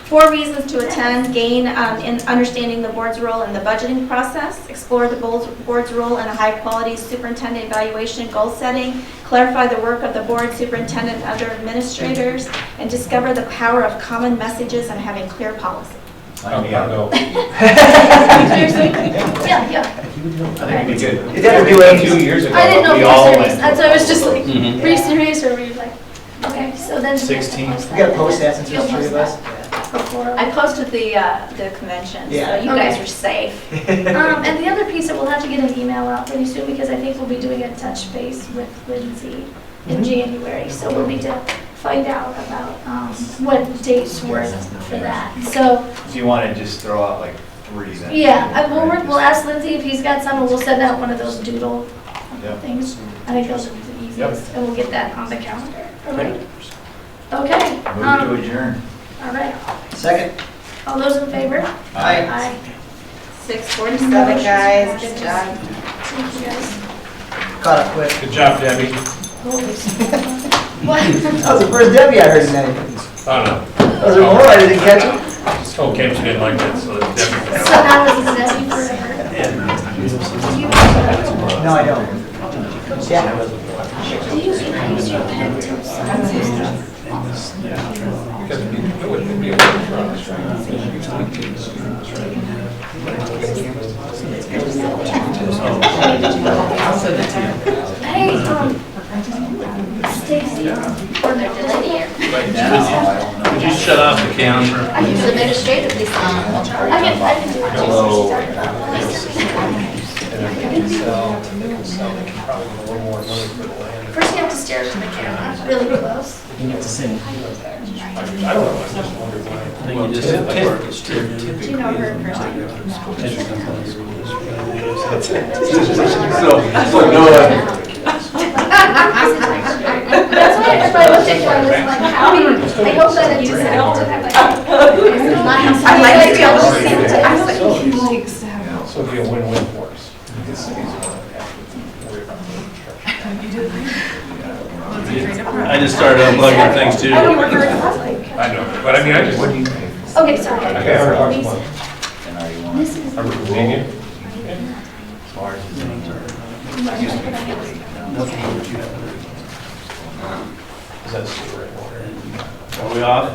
4 reasons to attend: gain in understanding the board's role in the budgeting process, explore the board's role in a high-quality superintendent evaluation and goal setting, clarify the work of the board, superintendent, and other administrators, and discover the power of common messages and having clear policy. Sign me up. Yeah. I think we did. You did do it 2 years ago. I didn't know we if you all were serious. went. That's why I was just like, Mhm. were you serious or were you like, okay, so then. 16. We gotta post that since there's 3 of us. I posted the convention, so Yeah. you guys are safe. And the other piece that we'll have to get an email out pretty soon because I think we'll be doing a touch base with Lindsay in January. So we'll need to find out about what dates work for that. So, Do you want to just throw out like 3 then? yeah, we'll ask Lindsay if he's got some and we'll send out one of those doodle Yep. things. I think those are the easiest and we'll get that on the calendar. All right? Okay. Move to adjourn. All right. Second. All those in favor? Aye. Aye. 6:47, guys, good job. Thank you guys. Caught up quick. Good job, Debbie. What? That was the first Debbie I heard tonight. I don't know. Was there more? I didn't catch it. Just told Kim she didn't like it, so it's Debbie. So now it's Debbie forever. No, I don't. Yeah. Do you use your pen to sign stuff? Hey, Stacy, or Lydia. Right now, could you shut off the camera? I use administrative this I can do it. Hello. First you have to stare into the camera, really close. You get to sing. I don't know, I just wondered why. I think you just Do you know her in person? So no. That's why if I looked at you, I was like, how do you, I hope that you said it. I'd like to be able to see it. I was like, he likes to have. So it'd be a win-win for us. I just started unplugging things too. I don't work very closely. I know, but I mean, I just. Okay, sorry. Okay, $100 a month. And are you on? This is. Are we convenient? As large as any. Is that super important? Are we off?